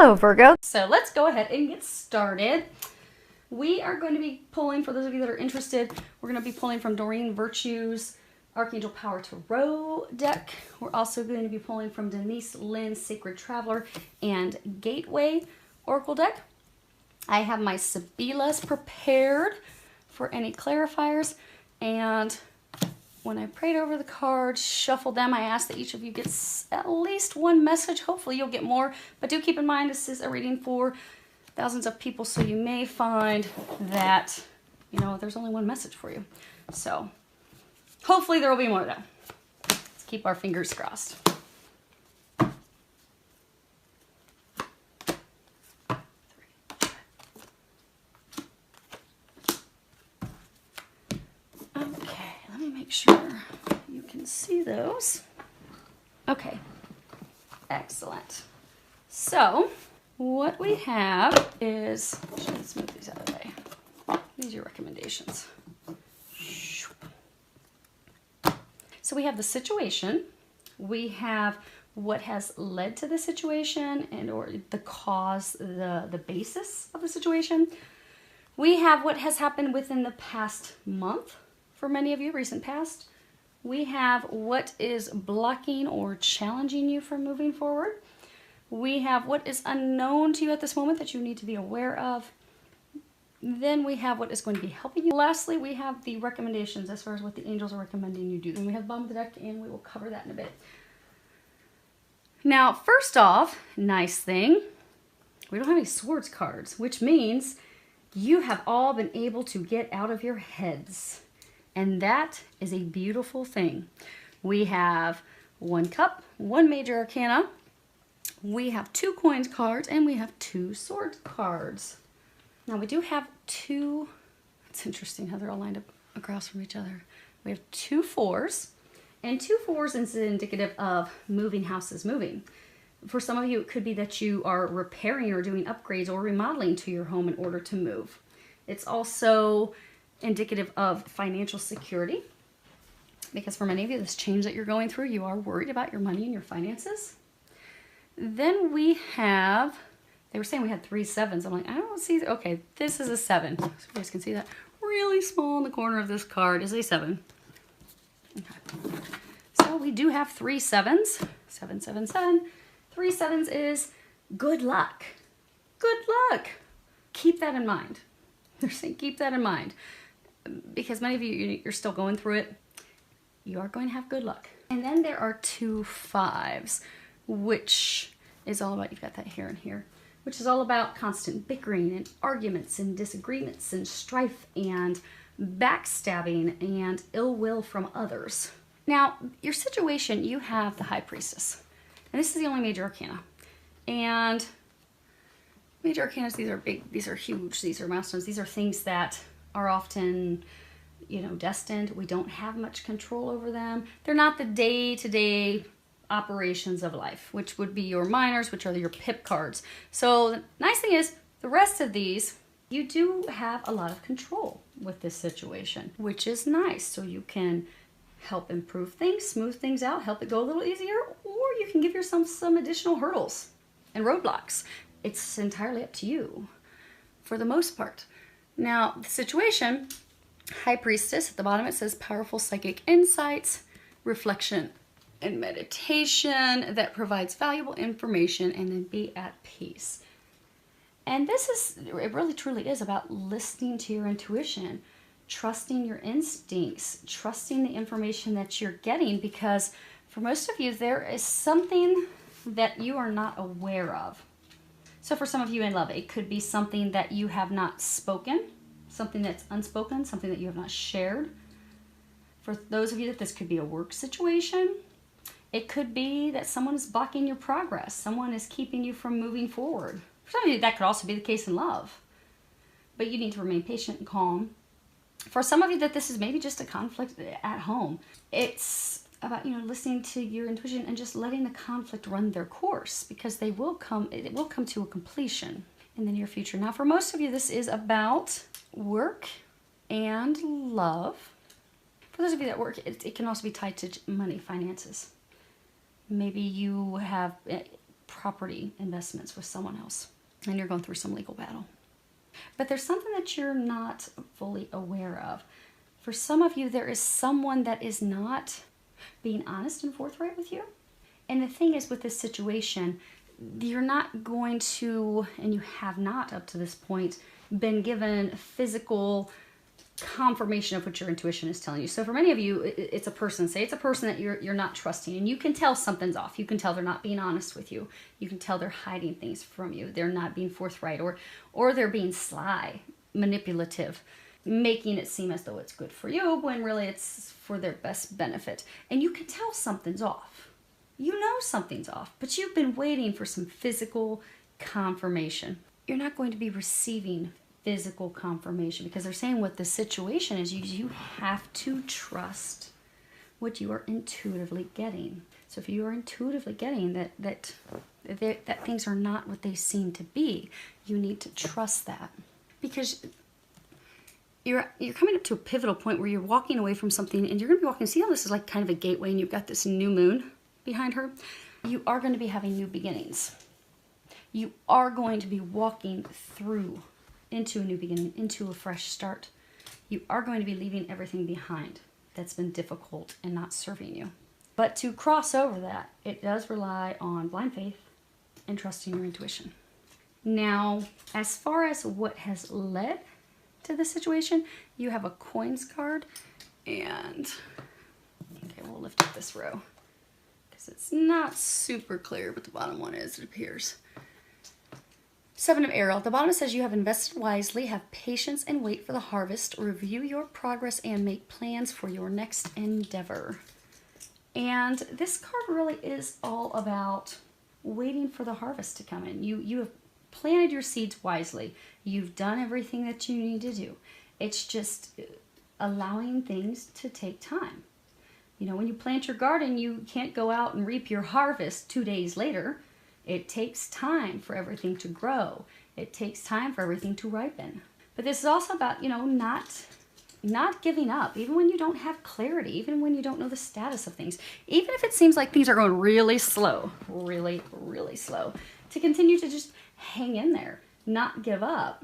Hello, Virgo. So let's go ahead and get started. We are going to be pulling, for those of you that are interested, we're going to be pulling from Doreen Virtue's Archangel Power Tarot deck. We're also going to be pulling from Denise Lynn's Sacred Traveler and Gateway Oracle deck. I have my Sibilas prepared for any clarifiers, and when I prayed over the cards, shuffled them, I asked that each of you gets at least one message. Hopefully you'll get more, but do keep in mind this is a reading for thousands of people, so you may find that, you know, there's only one message for you. So hopefully there will be more of that. Let's keep our fingers crossed. Okay, let me make sure you can see those. Okay, excellent. So what we have is, let's move these out of the way. These are your recommendations. So we have the situation, we have what has led to the situation and or the cause, the basis of the situation. We have what has happened within the past month, for many of you, recent past. We have what is blocking or challenging you from moving forward. We have what is unknown to you at this moment that you need to be aware of. Then we have what is going to be helping you. Lastly, we have the recommendations as far as what the angels are recommending you do. And we have the bottom of the deck, and we will cover that in a bit. Now, first off, nice thing, we don't have any swords cards, which means you have all been able to get out of your heads. And that is a beautiful thing. We have one cup, one major arcana, we have two coins cards, and we have two sword cards. Now we do have two, it's interesting how they're all lined up across from each other. We have two fours, and two fours is indicative of moving houses, moving. For some of you, it could be that you are repairing or doing upgrades or remodeling to your home in order to move. It's also indicative of financial security, because for many of you, this change that you're going through, you are worried about your money and your finances. Then we have, they were saying we had 3 sevens. I'm like, I don't see, okay, this is a 7. So you guys can see that really small in the corner of this card is a 7. Okay. So we do have 3 sevens, 7, 7, 7. 3 sevens is good luck. Good luck. Keep that in mind. They're saying keep that in mind, because many of you, you're still going through it. You are going to have good luck. And then there are 2 5s, which is all about, you've got that here and here, which is all about constant bickering and arguments and disagreements and strife and backstabbing and ill will from others. Now, your situation, you have the High Priestess, and this is the only major arcana. And major arcanas, these are big, these are huge, these are milestones, these are things that are often, you know, destined. We don't have much control over them. They're not the day-to-day operations of life, which would be your minors, which are your pip cards. So the nice thing is, the rest of these, you do have a lot of control with this situation, which is nice. So you can help improve things, smooth things out, help it go a little easier, or you can give yourself some additional hurdles and roadblocks. It's entirely up to you for the most part. Now, the situation, High Priestess, at the bottom it says powerful psychic insights, reflection and meditation that provides valuable information, and then be at peace. And this is, it really truly is about listening to your intuition, trusting your instincts, trusting the information that you're getting, because for most of you, there is something that you are not aware of. So for some of you in love, it could be something that you have not spoken, something that's unspoken, something that you have not shared. For those of you that this could be a work situation, it could be that someone is blocking your progress. Someone is keeping you from moving forward. For some of you, that could also be the case in love. But you need to remain patient and calm. For some of you, that this is maybe just a conflict at home. It's about, you know, listening to your intuition and just letting the conflict run their course, because they will come, it will come to a completion in the near future. Now, for most of you, this is about work and love. For those of you that work, it can also be tied to money, finances. Maybe you have property investments with someone else, and you're going through some legal battle. But there's something that you're not fully aware of. For some of you, there is someone that is not being honest and forthright with you. And the thing is, with this situation, you're not going to, and you have not up to this point, been given physical confirmation of what your intuition is telling you. So for many of you, it's a person. Say it's a person that you're not trusting, and you can tell something's off. You can tell they're not being honest with you. You can tell they're hiding things from you. They're not being forthright, or they're being sly, manipulative, making it seem as though it's good for you when really it's for their best benefit. And you can tell something's off. You know something's off, but you've been waiting for some physical confirmation. You're not going to be receiving physical confirmation because they're saying what the situation is. You have to trust what you are intuitively getting. So if you are intuitively getting that things are not what they seem to be, you need to trust that, because you're coming up to a pivotal point where you're walking away from something, and you're going to be walking. See how this is like kind of a gateway, and you've got this new moon behind her? You are going to be having new beginnings. You are going to be walking through into a new beginning, into a fresh start. You are going to be leaving everything behind that's been difficult and not serving you. But to cross over that, it does rely on blind faith and trusting your intuition. Now, as far as what has led to the situation, you have a coins card, and okay, we'll lift up this row because it's not super clear, but the bottom one is, it appears. Seven of Arrow. The bottom says you have invested wisely, have patience, and wait for the harvest. Review your progress and make plans for your next endeavor. And this card really is all about waiting for the harvest to come in. You have planted your seeds wisely. You've done everything that you need to do. It's just allowing things to take time. You know, when you plant your garden, you can't go out and reap your harvest 2 days later. It takes time for everything to grow. It takes time for everything to ripen. But this is also about, you know, not giving up, even when you don't have clarity, even when you don't know the status of things, even if it seems like things are going really slow, really, really slow, to continue to just hang in there, not give up,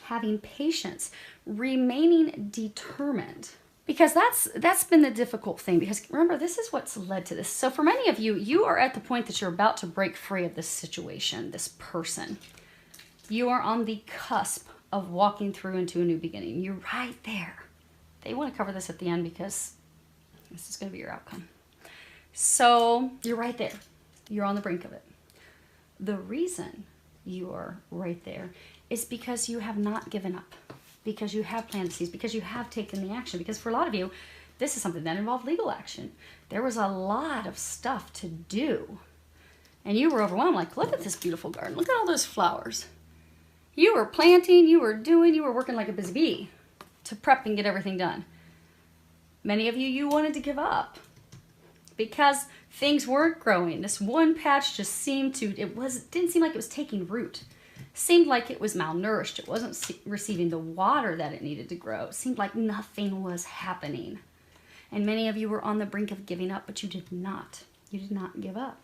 having patience, remaining determined. Because that's been the difficult thing, because remember, this is what's led to this. So for many of you, you are at the point that you're about to break free of this situation, this person. You are on the cusp of walking through into a new beginning. You're right there. They want to cover this at the end because this is going to be your outcome. So you're right there. You're on the brink of it. The reason you are right there is because you have not given up. Because you have planted seeds, because you have taken the action. Because for a lot of you, this is something that involved legal action. There was a lot of stuff to do. And you were overwhelmed, like, look at this beautiful garden. Look at all those flowers. You were planting, you were working like a busy bee to prep and get everything done. Many of you, you wanted to give up because things weren't growing. This one patch just seemed to, didn't seem like it was taking root. Seemed like it was malnourished. It wasn't receiving the water that it needed to grow. It seemed like nothing was happening. And many of you were on the brink of giving up, but you did not. You did not give up.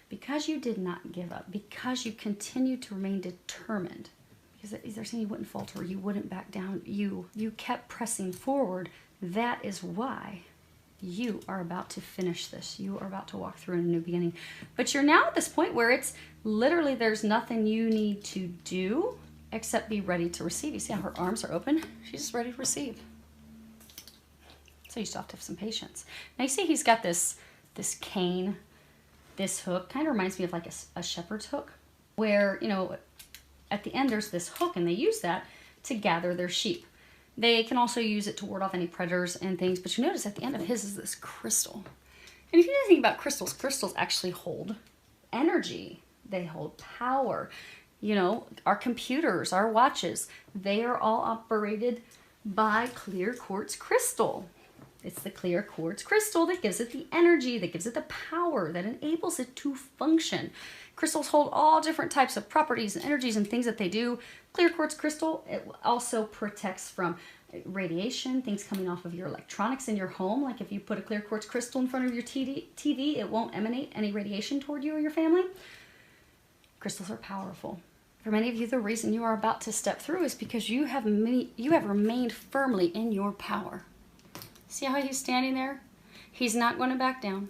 Because you did not give up, because you continued to remain determined, because they're saying you wouldn't falter, you wouldn't back down, you kept pressing forward, that is why you are about to finish this. You are about to walk through a new beginning. But you're now at this point where it's literally there's nothing you need to do except be ready to receive. You see how her arms are open? She's just ready to receive. So you still have to have some patience. Now you see he's got this cane, this hook. Kind of reminds me of like a shepherd's hook, where, you know, at the end there's this hook, and they use that to gather their sheep. They can also use it to ward off any predators and things, but you notice at the end of his is this crystal. And if you think about crystals, crystals actually hold energy. They hold power. You know, our computers, our watches, they are all operated by clear quartz crystal. It's the clear quartz crystal that gives it the energy, that gives it the power, that enables it to function. Crystals hold all different types of properties and energies and things that they do. Clear quartz crystal, it also protects from radiation, things coming off of your electronics in your home. Like if you put a clear quartz crystal in front of your TV, it won't emanate any radiation toward you or your family. Crystals are powerful. For many of you, the reason you are about to step through is because you have remained firmly in your power. See how he's standing there? He's not going to back down.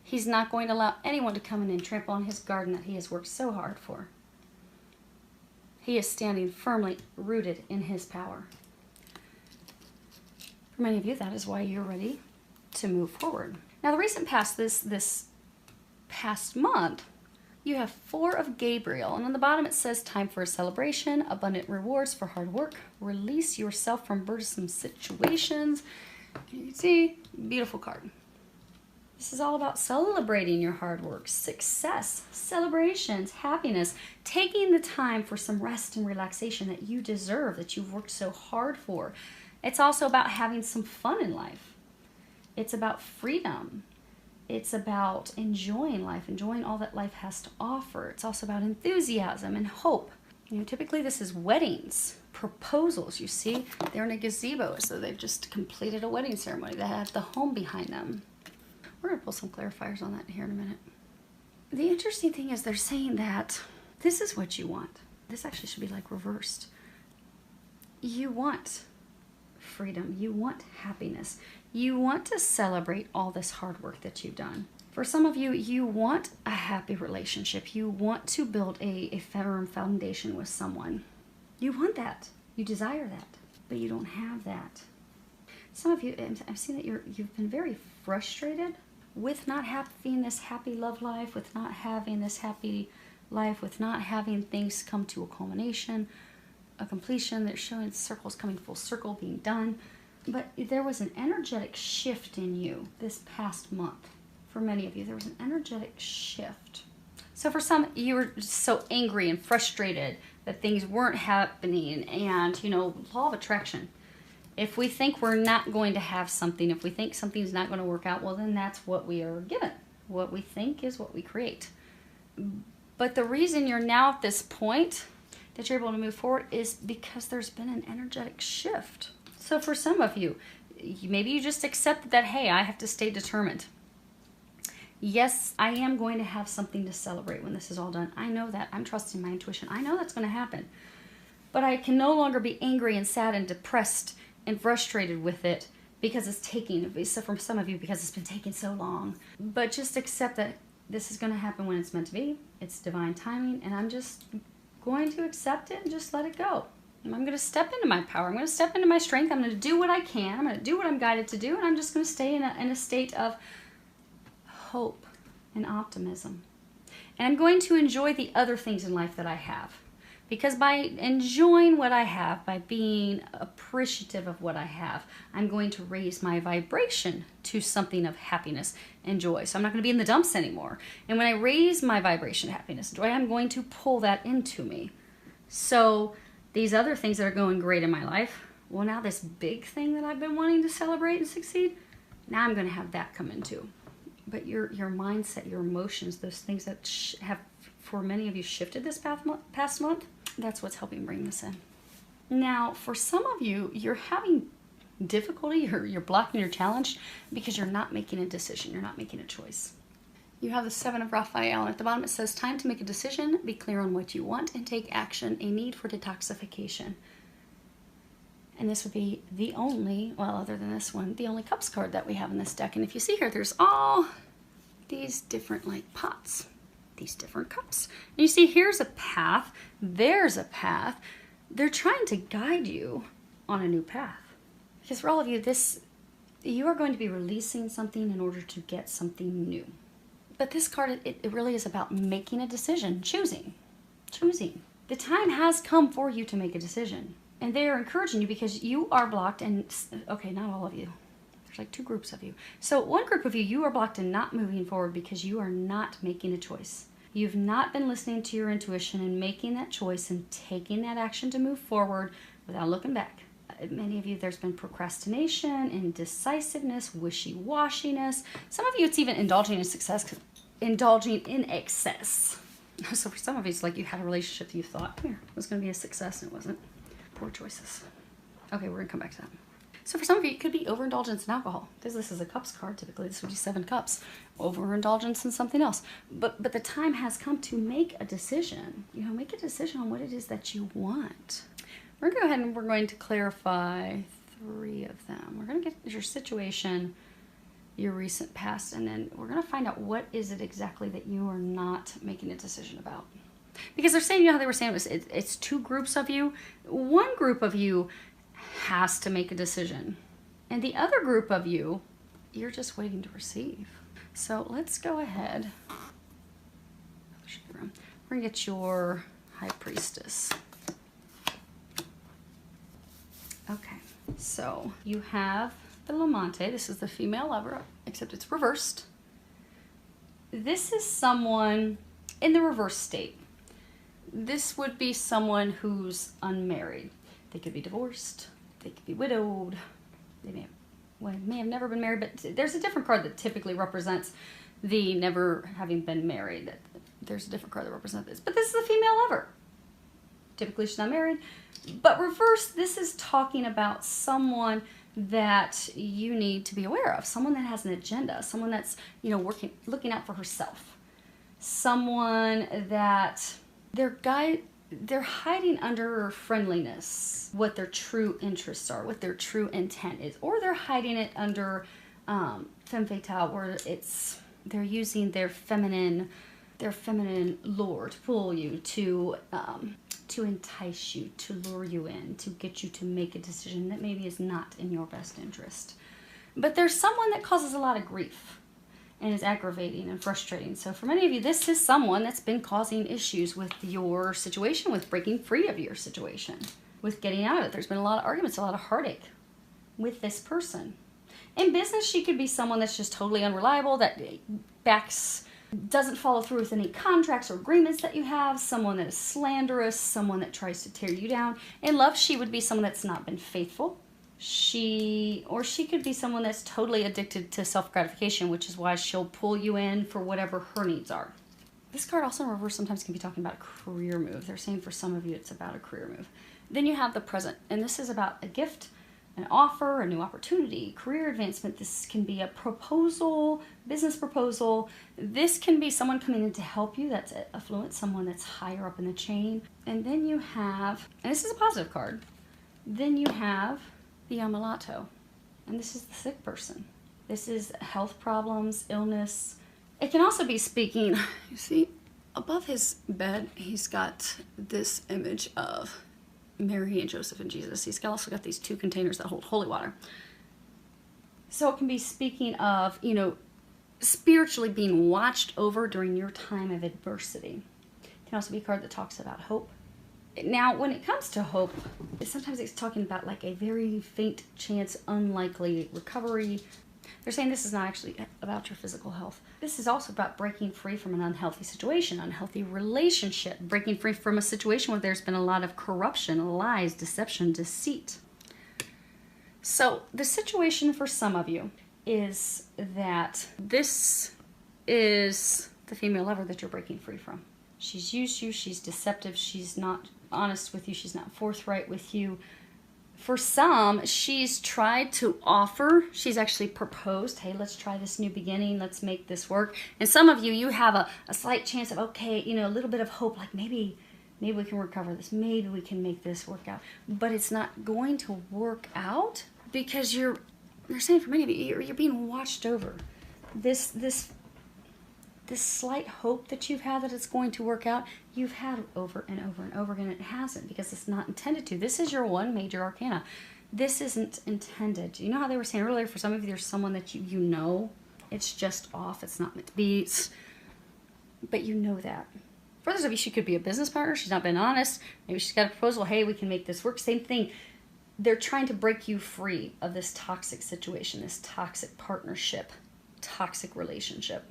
He's not going to allow anyone to come in and trample on his garden that he has worked so hard for. He is standing firmly rooted in his power. For many of you, that is why you're ready to move forward. Now, the recent past, this past month, you have 4 of Gabriel, and on the bottom it says, time for a celebration, abundant rewards for hard work, release yourself from burdensome situations. You can see, beautiful card. This is all about celebrating your hard work, success, celebrations, happiness, taking the time for some rest and relaxation that you deserve, that you've worked so hard for. It's also about having some fun in life. It's about freedom. It's about enjoying life, enjoying all that life has to offer. It's also about enthusiasm and hope. You know, typically this is weddings, proposals. You see, they're in a gazebo, so they've just completed a wedding ceremony. They have the home behind them. We're going to pull some clarifiers on that here in a minute. The interesting thing is they're saying that this is what you want. This actually should be like reversed. You want freedom. You want happiness. You want to celebrate all this hard work that you've done. For some of you, you want a happy relationship. You want to build a firm foundation with someone. You want that. You desire that, but you don't have that. Some of you, I've seen that you've been very frustrated with not having this happy love life, with not having this happy life, with not having things come to a culmination, a completion. They're showing circles coming full circle, being done. But there was an energetic shift in you this past month. For many of you, there was an energetic shift. So for some, you were just so angry and frustrated that things weren't happening. And, you know, law of attraction. If we think we're not going to have something, if we think something's not going to work out, well, then that's what we are given. What we think is what we create. But the reason you're now at this point that you're able to move forward is because there's been an energetic shift. So for some of you, maybe you just accepted that, hey, I have to stay determined. Yes, I am going to have something to celebrate when this is all done. I know that. I'm trusting my intuition. I know that's going to happen. But I can no longer be angry and sad and depressed and frustrated with it because it's taking, so for some of you, because it's been taking so long. But just accept that this is going to happen when it's meant to be. It's divine timing, and I'm just going to accept it and just let it go. And I'm going to step into my power. I'm going to step into my strength. I'm going to do what I can. I'm going to do what I'm guided to do, and I'm just going to stay in a state of hope and optimism. And I'm going to enjoy the other things in life that I have. Because by enjoying what I have, by being appreciative of what I have, I'm going to raise my vibration to something of happiness and joy. So I'm not going to be in the dumps anymore. And when I raise my vibration to happiness and joy, I'm going to pull that into me. So these other things that are going great in my life, well, now this big thing that I've been wanting to celebrate and succeed, now I'm going to have that come into. But your mindset, your emotions, those things that have, for many of you, shifted this past month, that's what's helping bring this in. Now, for some of you, you're having difficulty, you're blocking your challenge because you're not making a decision. You're not making a choice. You have the 7 of Raphael, and at the bottom it says, time to make a decision, be clear on what you want, and take action, a need for detoxification. And this would be the only, well, other than this one, the only Cups card that we have in this deck. And if you see here, there's all these different, like, pots, these different cups. And you see, here's a path, there's a path. They're trying to guide you on a new path. Because for all of you, you are going to be releasing something in order to get something new. But this card, it really is about making a decision, choosing. The time has come for you to make a decision. And they are encouraging you because you are blocked and, okay, not all of you. There's like 2 groups of you. So one group of you, you are blocked and not moving forward because you are not making a choice. You've not been listening to your intuition and making that choice and taking that action to move forward without looking back. Many of you, there's been procrastination, indecisiveness, wishy-washiness. Some of you, it's even indulging in excess. So for some of you, it's like you had a relationship that you thought, here, it was going to be a success and it wasn't. Poor choices. Okay, we're going to come back to that. So for some of you, it could be overindulgence in alcohol, because this is a cups card. Typically, this would be 7 cups. Overindulgence in something else. But the time has come to make a decision. You know, make a decision on what it is that you want. We're going to go ahead and we're going to clarify 3 of them. We're going to get your situation, your recent past, and then we're going to find out what is it exactly that you are not making a decision about. Because they're saying, you know how they were saying it's 2 groups of you. One group of you has to make a decision. And the other group of you, you're just waiting to receive. So let's go ahead. We're going to get your High Priestess. Okay, so you have the Lamante. This is the female lover, except it's reversed. This is someone in the reverse state. This would be someone who's unmarried. They could be divorced. They could be widowed. They may have never been married, but there's a different card that typically represents the never having been married. There's a different card that represents this. But this is a female lover. Typically she's not married. But reverse, this is talking about someone that you need to be aware of. Someone that has an agenda. Someone that's, you know, looking out for herself. Someone that they're hiding under friendliness, what their true interests are, what their true intent is, or they're hiding it under femme fatale, where they're using their feminine lure to pull you, to entice you, to lure you in, to get you to make a decision that maybe is not in your best interest. But there's someone that causes a lot of grief and is aggravating and frustrating. So for many of you, this is someone that's been causing issues with your situation, with breaking free of your situation, with getting out of it. There's been a lot of arguments, a lot of heartache with this person. In business, she could be someone that's just totally unreliable, that doesn't follow through with any contracts or agreements that you have, someone that is slanderous, someone that tries to tear you down. In love, she would be someone that's not been faithful. She could be someone that's totally addicted to self-gratification, which is why she'll pull you in for whatever her needs are. This card also in reverse sometimes can be talking about a career move. They're saying for some of you it's about a career move. Then you have the present, and this is about a gift, an offer, a new opportunity, career advancement. This can be a proposal, business proposal. This can be someone coming in to help you that's affluent, someone that's higher up in the chain. And then you have, and this is a positive card, then you have the Ammalato, and this is the sick person. This is health problems, illness. It can also be speaking, you see, above his bed, he's got this image of Mary and Joseph and Jesus. He's also got these 2 containers that hold holy water. So it can be speaking of, you know, spiritually being watched over during your time of adversity. It can also be a card that talks about hope. Now, when it comes to hope, sometimes it's talking about like a very faint chance, unlikely recovery. They're saying this is not actually about your physical health. This is also about breaking free from an unhealthy situation, unhealthy relationship, breaking free from a situation where there's been a lot of corruption, lies, deception, deceit. So the situation for some of you is that this is the female lover that you're breaking free from. She's used you, she's deceptive, she's not honest with you, she's not forthright with you. For some, she's tried to offer, she's actually proposed, hey, let's try this new beginning, let's make this work. And some of you, you have a slight chance of, okay, you know, a little bit of hope, like maybe we can recover this, maybe we can make this work out. But it's not going to work out because they're saying for many of you, you're being watched over. This slight hope that you've had that it's going to work out, you've had over and over and over again. It hasn't, because it's not intended to. This is your 1 major arcana. This isn't intended. You know how they were saying earlier, for some of you, there's someone that you know, it's just off, it's not meant to be, but you know that. For others of you, she could be a business partner, she's not been honest, maybe she's got a proposal, hey, we can make this work, same thing. They're trying to break you free of this toxic situation, this toxic partnership, toxic relationship.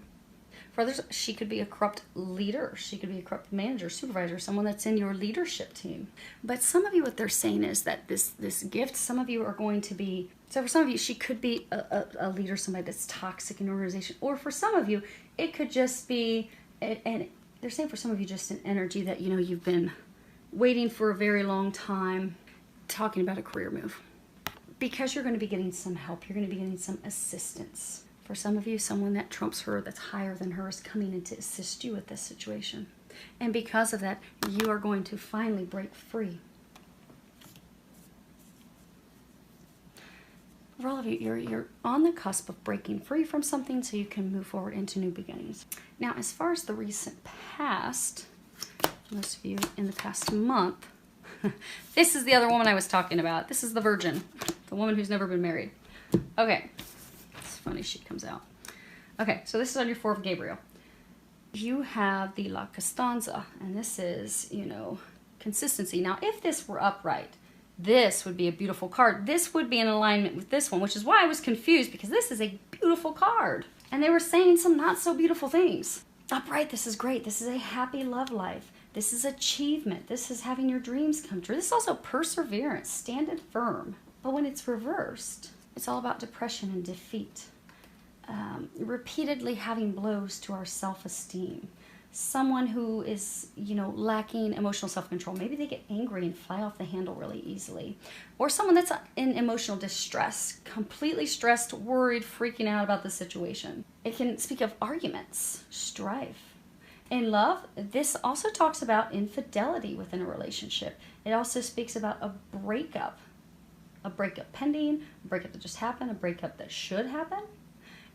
For others, she could be a corrupt leader. She could be a corrupt manager, supervisor, someone that's in your leadership team. But some of you, what they're saying is that this gift, some of you are going to be, so for some of you, she could be a leader, somebody that's toxic in an organization. Or for some of you, it could just be, and they're saying for some of you, just an energy that, you know, you've been waiting for a very long time, talking about a career move. because you're going to be getting some help. You're going to be getting some assistance. For some of you, someone that trumps her, that's higher than her, is coming in to assist you with this situation. And because of that, you are going to finally break free. For all of you, you're on the cusp of breaking free from something so you can move forward into new beginnings. Now, as far as the recent past, most of you in the past month, this is the other woman I was talking about. This is the virgin, the woman who's never been married. Okay, it's funny she comes out. Okay, so this is on your 4 of Gabriel. You have the La Costanza, and this is, you know, consistency. Now, if this were upright, this would be a beautiful card. This would be in alignment with this one, which is why I was confused, because this is a beautiful card. And they were saying some not so beautiful things. Upright, this is great. This is a happy love life. This is achievement. This is having your dreams come true. This is also perseverance, standing firm. But when it's reversed, it's all about depression and defeat. Repeatedly having blows to our self-esteem. Someone who is, you know, lacking emotional self-control. Maybe they get angry and fly off the handle really easily. Or someone that's in emotional distress, completely stressed, worried, freaking out about the situation. It can speak of arguments, strife. In love, this also talks about infidelity within a relationship. It also speaks about a breakup pending, a breakup that just happened, a breakup that should happen.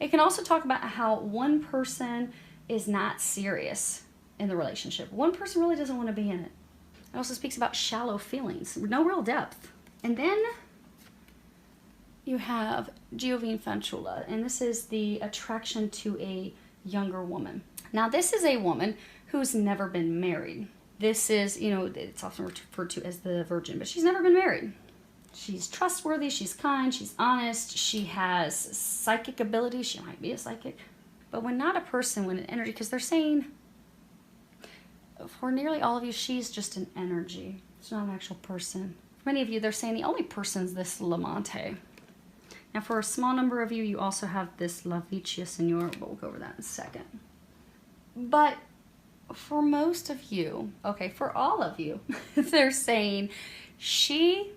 It can also talk about how one person is not serious in the relationship. One person really doesn't want to be in it. It also speaks about shallow feelings, no real depth. And then you have Giovine Fanciulla, and this is the attraction to a younger woman. Now, this is a woman who's never been married. This is, you know, it's often referred to as the virgin, but she's never been married. She's trustworthy, she's kind, she's honest, she has psychic ability, she might be a psychic. But when not a person, when an energy, because they're saying, for nearly all of you, she's just an energy. It's not an actual person. For many of you, they're saying the only person's this Lamante. Now, for a small number of you, you also have this La Vicia Signora, but we'll go over that in a second. But for most of you, okay, for all of you, they're saying she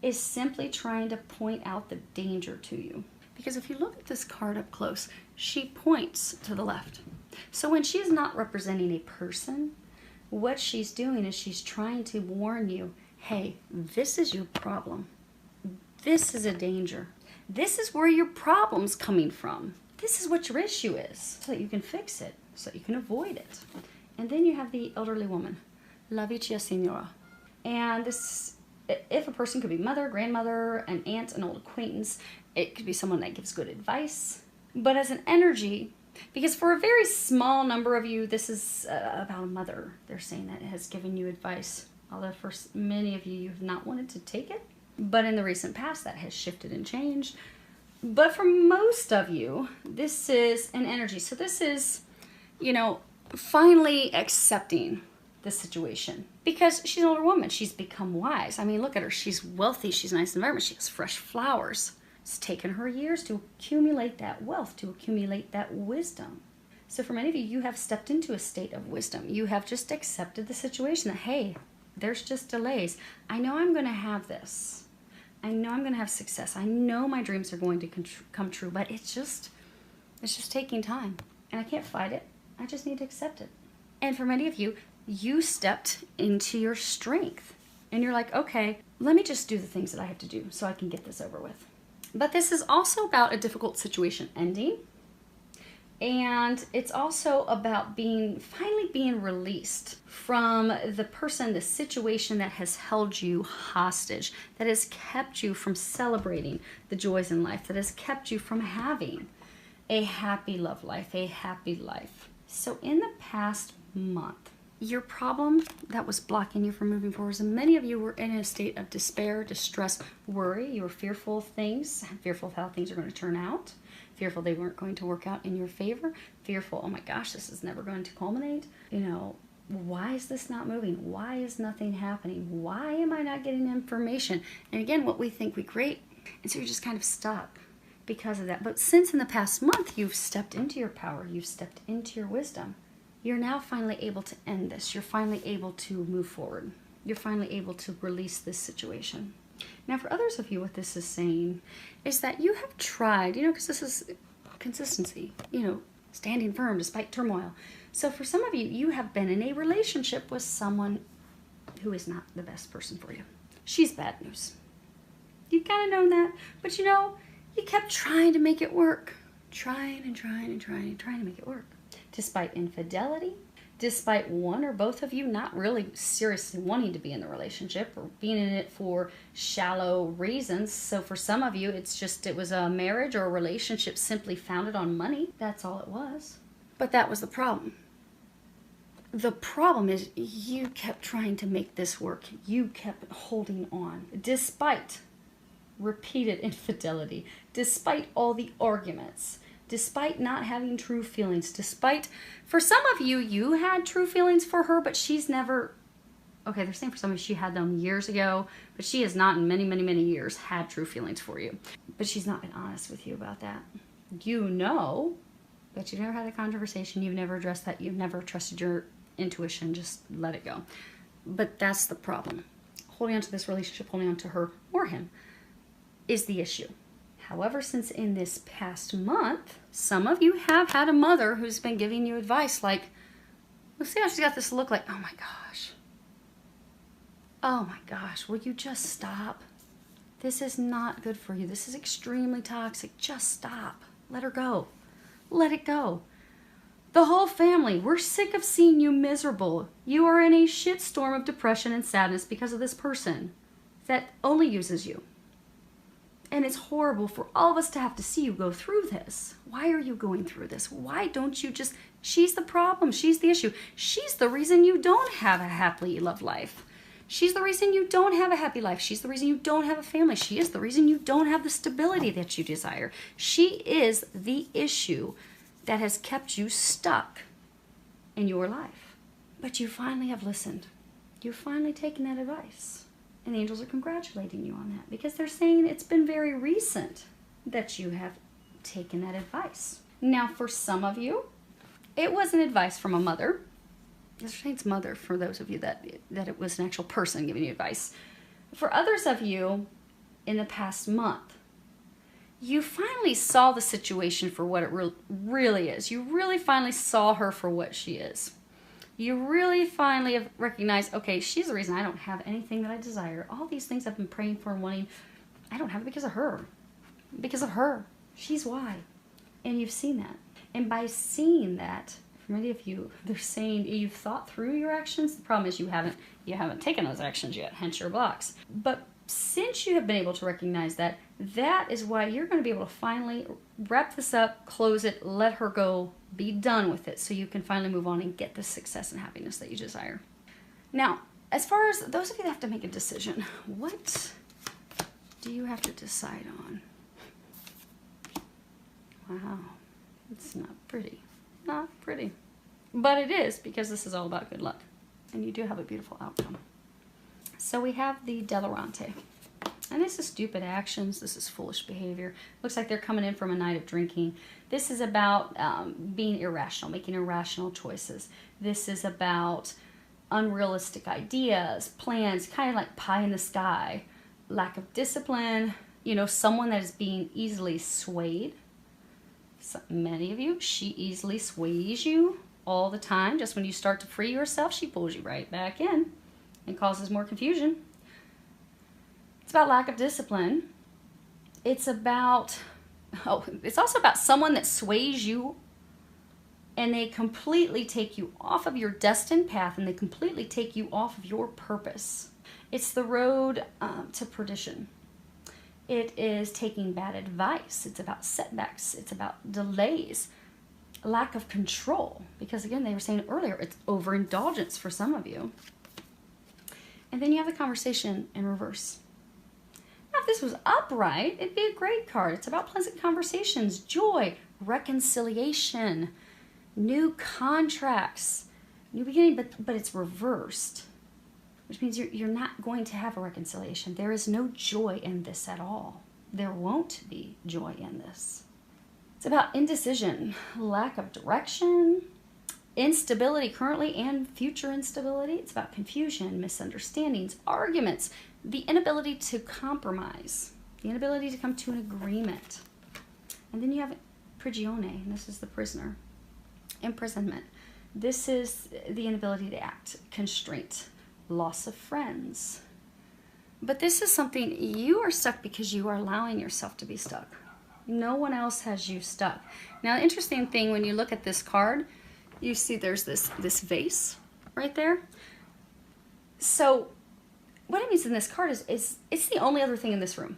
is simply trying to point out the danger to you. Because if you look at this card up close, she points to the left. So when she's not representing a person, what she's doing is she's trying to warn you, hey, this is your problem. This is a danger. This is where your problem's coming from. This is what your issue is, so that you can fix it, so that you can avoid it. And then you have the elderly woman, La Vicia Signora. And this, if a person could be mother, grandmother, an aunt, an old acquaintance, it could be someone that gives good advice. But as an energy, because for a very small number of you, this is about a mother. They're saying that has given you advice. Although for many of you, you've not wanted to take it. But in the recent past, that has shifted and changed. But for most of you, this is an energy. So this is, you know, finally accepting the situation. Because she's an older woman. She's become wise. I mean, look at her. She's wealthy. She's a nice environment. She has fresh flowers. It's taken her years to accumulate that wealth, to accumulate that wisdom. So for many of you, you have stepped into a state of wisdom. You have just accepted the situation that, hey, there's just delays. I know I'm going to have this. I know I'm going to have success. I know my dreams are going to come true, but it's just taking time. And I can't fight it. I just need to accept it. And for many of you, you stepped into your strength. And you're like, okay, let me just do the things that I have to do so I can get this over with. But this is also about a difficult situation ending. And it's also about finally being released from the person, the situation that has held you hostage, that has kept you from celebrating the joys in life, that has kept you from having a happy love life, a happy life. So in the past month, your problem that was blocking you from moving forward, and many of you were in a state of despair, distress, worry. You were fearful of things, fearful of how things are going to turn out, fearful they weren't going to work out in your favor, fearful, oh my gosh, this is never going to culminate. You know, why is this not moving? Why is nothing happening? Why am I not getting information? And again, what we think we create. And so you're just kind of stuck because of that. But since in the past month, you've stepped into your power, you've stepped into your wisdom, you're now finally able to end this. You're finally able to move forward. You're finally able to release this situation. Now, for others of you, what this is saying is that you have tried, because this is consistency, standing firm despite turmoil. So for some of you, you have been in a relationship with someone who is not the best person for you. She's bad news. You've kind of known that, but you kept trying to make it work. Trying to make it work. Despite infidelity, despite one or both of you not really seriously wanting to be in the relationship or being in it for shallow reasons. So for some of you, it was a marriage or a relationship simply founded on money. That's all it was. But that was the problem. The problem is you kept trying to make this work. You kept holding on despite repeated infidelity, despite all the arguments, despite not having true feelings, despite, for some of you, you had true feelings for her, but she's never, okay, they're saying for some of you, she had them years ago, but she has not in many, many, many years had true feelings for you. But she's not been honest with you about that. But you've never had a conversation, you've never addressed that, you've never trusted your intuition, just let it go. But that's the problem. Holding on to this relationship, holding on to her or him is the issue. However, since in this past month, some of you have had a mother who's been giving you advice like, well, see how she's got this look like, oh my gosh, will you just stop? This is not good for you. This is extremely toxic. Just stop. Let her go. Let it go. The whole family, we're sick of seeing you miserable. You are in a shitstorm of depression and sadness because of this person that only uses you. And it's horrible for all of us to have to see you go through this. Why are you going through this? Why don't you just... She's the problem. She's the issue. She's the reason you don't have a happily loved life. She's the reason you don't have a happy life. She's the reason you don't have a family. She is the reason you don't have the stability that you desire. She is the issue that has kept you stuck in your life. But you finally have listened. You've finally taken that advice. And the angels are congratulating you on that because they're saying it's been very recent that you have taken that advice. Now, for some of you, it wasn't advice from a mother. They're saying it's mother for those of you that it was an actual person giving you advice. For others of you, in the past month, you finally saw the situation for what it really is. You really finally saw her for what she is. You really finally have recognized, okay, she's the reason I don't have anything that I desire. All these things I've been praying for and wanting, I don't have it because of her. Because of her. She's why. And you've seen that. And by seeing that, for many of you, they're saying you've thought through your actions. The problem is you haven't taken those actions yet, hence your blocks. But since you have been able to recognize that, that is why you're going to be able to finally wrap this up, close it, let her go, be done with it, so you can finally move on and get the success and happiness that you desire. Now, as far as those of you that have to make a decision, what do you have to decide on? Wow, it's not pretty. Not pretty. But it is, because this is all about good luck. And you do have a beautiful outcome. So we have the Delarante. And this is stupid actions. This is foolish behavior. Looks like they're coming in from a night of drinking. This is about being irrational, making irrational choices. This is about unrealistic ideas, plans, kind of like pie in the sky. Lack of discipline. Someone that is being easily swayed. So many of you, she easily sways you all the time. Just when you start to free yourself, she pulls you right back in and causes more confusion. It's about lack of discipline. It's also about someone that sways you and they completely take you off of your destined path and they completely take you off of your purpose. It's the road to perdition. It is taking bad advice. It's about setbacks. It's about delays, lack of control. Because again, they were saying earlier, it's overindulgence for some of you. And then you have the conversation in reverse. Now, if this was upright, it'd be a great card. It's about pleasant conversations, joy, reconciliation, new contracts, new beginning, but it's reversed. Which means you're not going to have a reconciliation. There is no joy in this at all. There won't be joy in this. It's about indecision, lack of direction, instability currently and future instability. It's about confusion, misunderstandings, arguments, the inability to compromise, the inability to come to an agreement. And then you have prigione, and this is the prisoner. Imprisonment. This is the inability to act, constraint, loss of friends. But this is something, you are stuck because you are allowing yourself to be stuck. No one else has you stuck. Now, the interesting thing, when you look at this card, you see there's this vase right there. So what it means in this card is it's the only other thing in this room.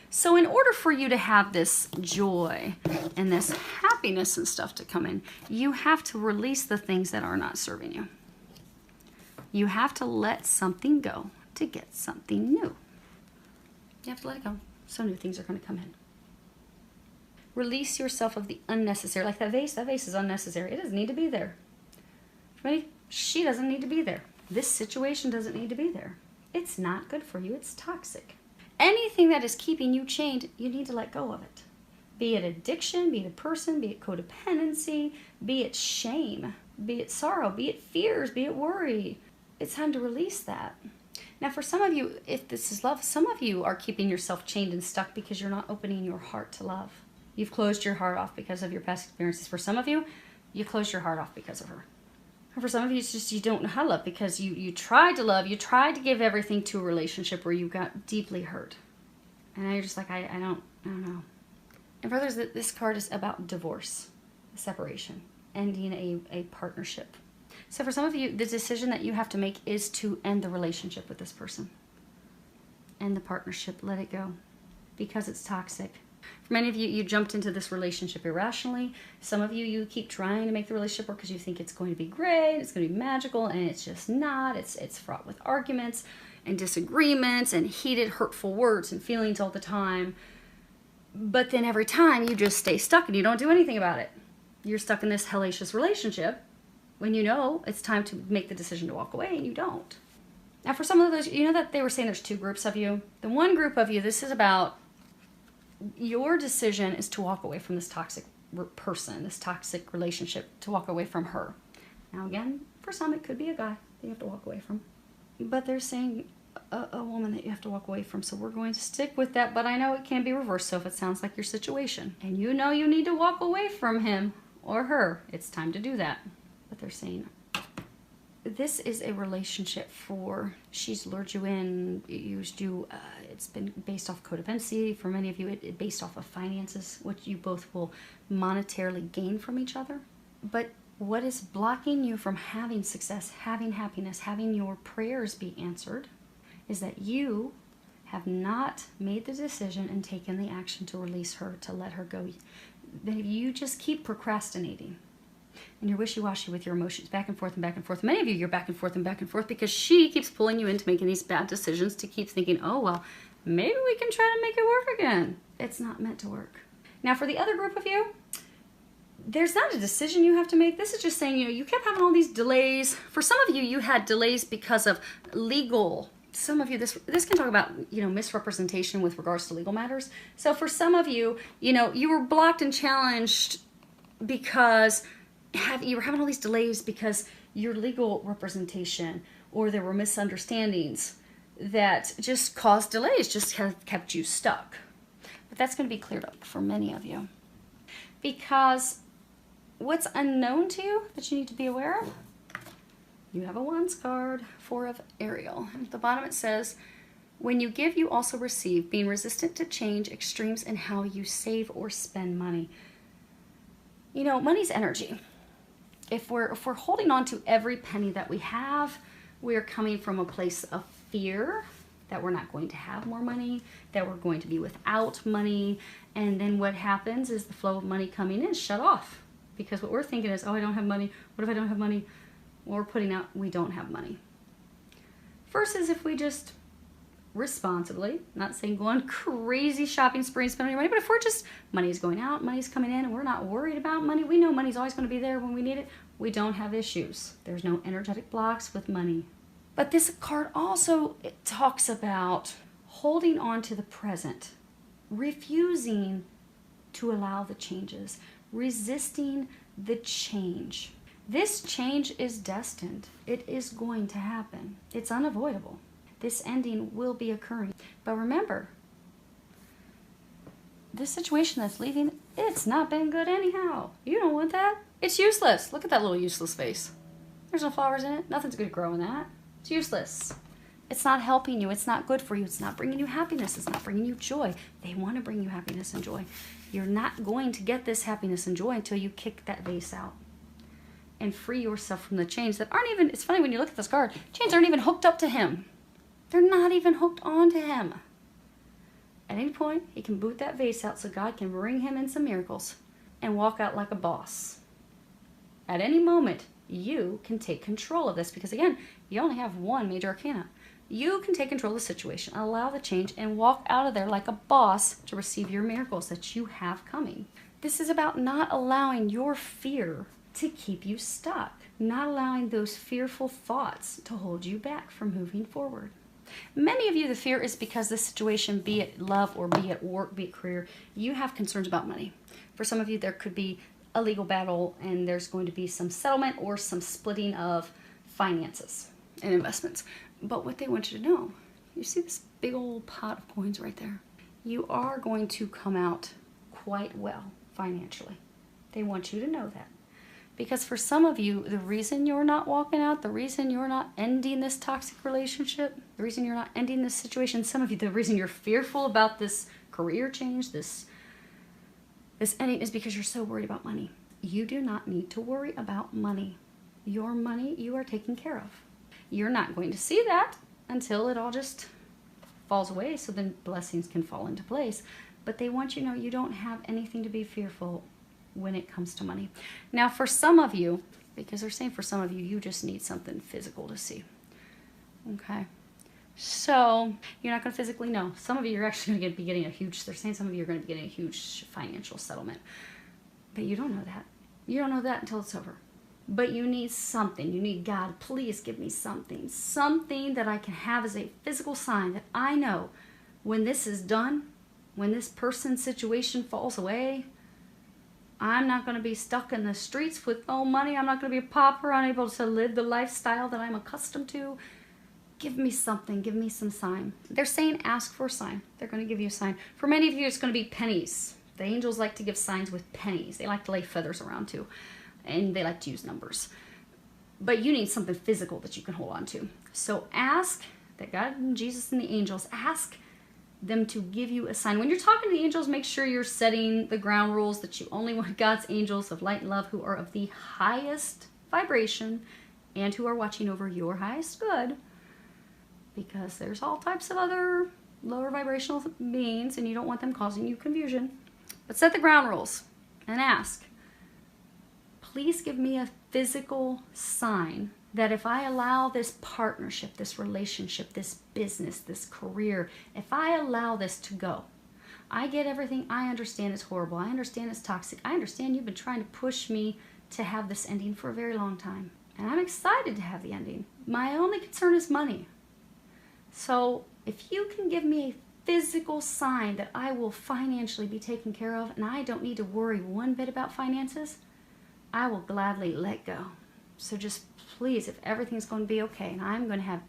So in order for you to have this joy and this happiness and stuff to come in, you have to release the things that are not serving you. You have to let something go to get something new. You have to let it go, so new things are going to come in. Release yourself of the unnecessary. Like that vase is unnecessary. It doesn't need to be there. Right? She doesn't need to be there. This situation doesn't need to be there. It's not good for you. It's toxic. Anything that is keeping you chained, you need to let go of it. Be it addiction, be it a person, be it codependency, be it shame, be it sorrow, be it fears, be it worry. It's time to release that. Now, for some of you, if this is love, some of you are keeping yourself chained and stuck because you're not opening your heart to love. You've closed your heart off because of your past experiences. For some of you, you closed your heart off because of her. And for some of you, it's just you don't know how to love because you tried to love, you tried to give everything to a relationship where you got deeply hurt. And now you're just like, I don't know. And brothers, this card is about divorce, separation, ending a partnership. So for some of you, the decision that you have to make is to end the relationship with this person. End the partnership, let it go, because it's toxic. For many of you, you jumped into this relationship irrationally. Some of you, you keep trying to make the relationship work because you think it's going to be great, it's going to be magical, and it's just not. It's fraught with arguments and disagreements and heated, hurtful words and feelings all the time. But then every time you just stay stuck and you don't do anything about it. You're stuck in this hellacious relationship when you know it's time to make the decision to walk away and you don't. Now for some of those, you know that they were saying there's two groups of you. The one group of you, this is about your decision is to walk away from this toxic person, this toxic relationship, to walk away from her. Now again, for some it could be a guy that you have to walk away from. But they're saying a woman that you have to walk away from. So we're going to stick with that, but I know it can be reversed. So if it sounds like your situation and you know you need to walk away from him or her, it's time to do that. But they're saying this is a relationship for, she's lured you in, used you, it's been based off codependency. For many of you, it based off of finances, which you both will monetarily gain from each other. But what is blocking you from having success, having happiness, having your prayers be answered is that you have not made the decision and taken the action to release her, to let her go. That if you just keep procrastinating and you're wishy-washy with your emotions, back and forth and back and forth. Many of you, you're back and forth because she keeps pulling you into making these bad decisions to keep thinking, oh, well, maybe we can try to make it work again. It's not meant to work. Now, for the other group of you, there's not a decision you have to make. This is just saying, you kept having all these delays. For some of you, you had delays because of legal. Some of you, this can talk about, misrepresentation with regards to legal matters. So for some of you, you were blocked and challenged because you were having all these delays because your legal representation or there were misunderstandings that just caused delays, just kept you stuck. But that's going to be cleared up for many of you. Because what's unknown to you that you need to be aware of? You have a Wands card, 4 of Ariel. And at the bottom it says, when you give, you also receive, being resistant to change, extremes in how you save or spend money. Money's energy. If we're holding on to every penny that we have, we're coming from a place of fear that we're not going to have more money, that we're going to be without money, and then what happens is the flow of money coming in is shut off. Because what we're thinking is, oh, I don't have money. What if I don't have money? Well, we're putting out, we don't have money. Versus if we just responsibly, not saying go on crazy shopping spree and spend all your money, but if we're just, money's going out, money's coming in, and we're not worried about money, we know money's always going to be there when we need it, we don't have issues. There's no energetic blocks with money. But this card also, it talks about holding on to the present, refusing to allow the changes, resisting the change. This change is destined. It is going to happen. It's unavoidable. This ending will be occurring. But remember, this situation that's leaving, it's not been good anyhow. You don't want that. It's useless. Look at that little useless face. There's no flowers in it. Nothing's going to grow in that. It's useless. It's not helping you. It's not good for you. It's not bringing you happiness. It's not bringing you joy. They want to bring you happiness and joy. You're not going to get this happiness and joy until you kick that vase out and free yourself from the chains that aren't even, it's funny when you look at this card, chains aren't even hooked up to him. They're not even hooked onto him. At any point, he can boot that vase out so God can bring him in some miracles and walk out like a boss. At any moment, you can take control of this because, again, you only have one major arcana. You can take control of the situation, allow the change, and walk out of there like a boss to receive your miracles that you have coming. This is about not allowing your fear to keep you stuck, not allowing those fearful thoughts to hold you back from moving forward. Many of you, the fear is because this situation, be it love or be it work, be it career, you have concerns about money. For some of you, there could be a legal battle and there's going to be some settlement or some splitting of finances and investments. But what they want you to know, you see this big old pot of coins right there? You are going to come out quite well financially. They want you to know that. Because for some of you, the reason you're not walking out, the reason you're not ending this toxic relationship, the reason you're not ending this situation, some of you, the reason you're fearful about this career change, this ending is because you're so worried about money. You do not need to worry about money. Your money you are taken care of. You're not going to see that until it all just falls away so then blessings can fall into place. But they want you to know you don't have anything to be fearful when it comes to money. Now for some of you, because they're saying for some of you, you just need something physical to see. Okay. So you're not going to physically know. Some of you are actually going to be getting a huge, they're saying some of you are going to be getting a huge financial settlement. But you don't know that. You don't know that until it's over. But you need something. You need God, please give me something. Something that I can have as a physical sign that I know when this is done, when this person's situation falls away, I'm not going to be stuck in the streets with no money. I'm not going to be a pauper, unable to live the lifestyle that I'm accustomed to. Give me something. Give me some sign. They're saying ask for a sign. They're going to give you a sign. For many of you, it's going to be pennies. The angels like to give signs with pennies. They like to lay feathers around too. And they like to use numbers. But you need something physical that you can hold on to. So ask that God and Jesus and the angels, ask them to give you a sign. When you're talking to the angels, make sure you're setting the ground rules that you only want God's angels of light and love who are of the highest vibration and who are watching over your highest good, because there's all types of other lower vibrational beings and you don't want them causing you confusion. But set the ground rules and ask, please give me a physical sign that if I allow this partnership, this relationship, this business, this career, if I allow this to go, I get everything. I understand it's horrible. I understand it's toxic. I understand you've been trying to push me to have this ending for a very long time. And I'm excited to have the ending. My only concern is money. So if you can give me a physical sign that I will financially be taken care of and I don't need to worry one bit about finances, I will gladly let go. So just please, if everything's going to be okay and I'm going to have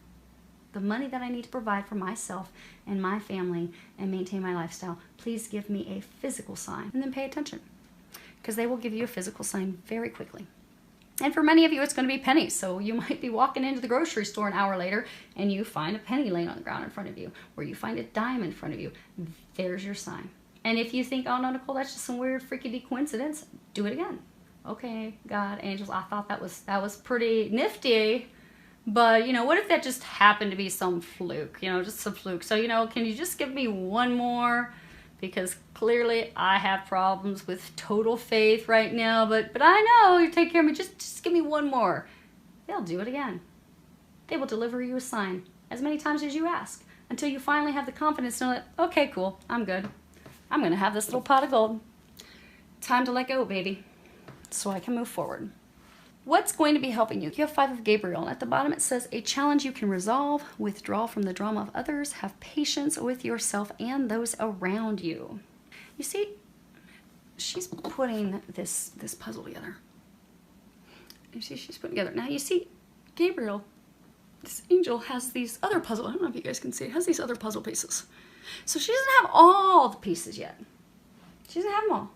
the money that I need to provide for myself and my family and maintain my lifestyle, please give me a physical sign and then pay attention, because they will give you a physical sign very quickly. And for many of you, it's going to be pennies. So you might be walking into the grocery store an hour later and you find a penny laying on the ground in front of you, or you find a dime in front of you. There's your sign. And if you think, oh no, Nicole, that's just some weird freaky coincidence, do it again. Okay, God, angels, I thought that was pretty nifty, but you know, what if that just happened to be some fluke, you know, just some fluke. So, you know, can you just give me one more? Because clearly I have problems with total faith right now, but I know you take care of me. Just give me one more. They'll do it again. They will deliver you a sign as many times as you ask until you finally have the confidence to know that, okay, cool, I'm good. I'm going to have this little pot of gold. Time to let go, baby, so I can move forward. What's going to be helping you? You have 5 of Gabriel, and at the bottom it says, a challenge you can resolve, withdraw from the drama of others, have patience with yourself and those around you. You see, she's putting this puzzle together. You see, she's putting together. Now you see, Gabriel, this angel has these other puzzle. I don't know if you guys can see. It has these other puzzle pieces. So she doesn't have all the pieces yet. She doesn't have them all.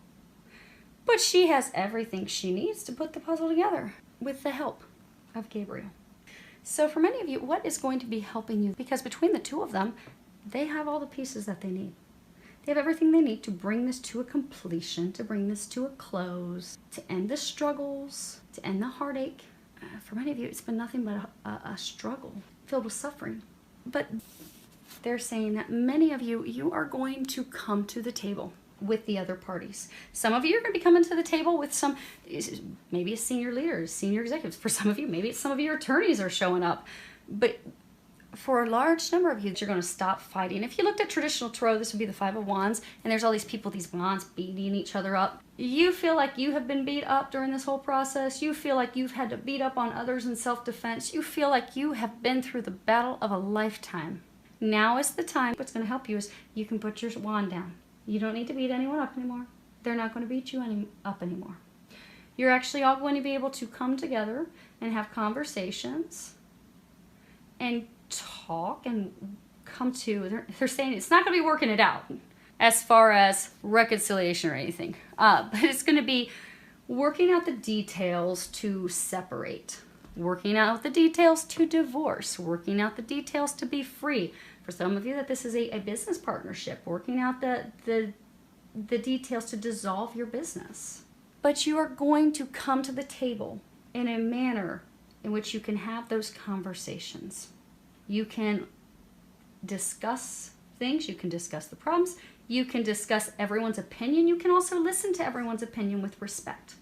But she has everything she needs to put the puzzle together with the help of Gabriel. So for many of you, what is going to be helping you? Because between the two of them, they have all the pieces that they need. They have everything they need to bring this to a completion, to bring this to a close, to end the struggles, to end the heartache. For many of you, it's been nothing but a struggle filled with suffering. But they're saying that many of you, you are going to come to the table with the other parties. Some of you are going to be coming to the table with some, maybe it's senior leaders, senior executives. For some of you, maybe it's some of your attorneys are showing up. But for a large number of you, you're going to stop fighting. If you looked at traditional tarot, this would be the Five of Wands, and there's all these people, these wands beating each other up. You feel like you have been beat up during this whole process. You feel like you've had to beat up on others in self-defense. You feel like you have been through the battle of a lifetime. Now is the time. What's going to help you is you can put your wand down. You don't need to beat anyone up anymore. They're not going to beat you up anymore. You're actually all going to be able to come together and have conversations and talk and come to, they're saying it's not going to be working it out as far as reconciliation or anything, but it's going to be working out the details to separate, working out the details to divorce, working out the details to be free. For some of you, that this is a business partnership, working out the details to dissolve your business. But you are going to come to the table in a manner in which you can have those conversations. You can discuss things, you can discuss the problems, you can discuss everyone's opinion, you can also listen to everyone's opinion with respect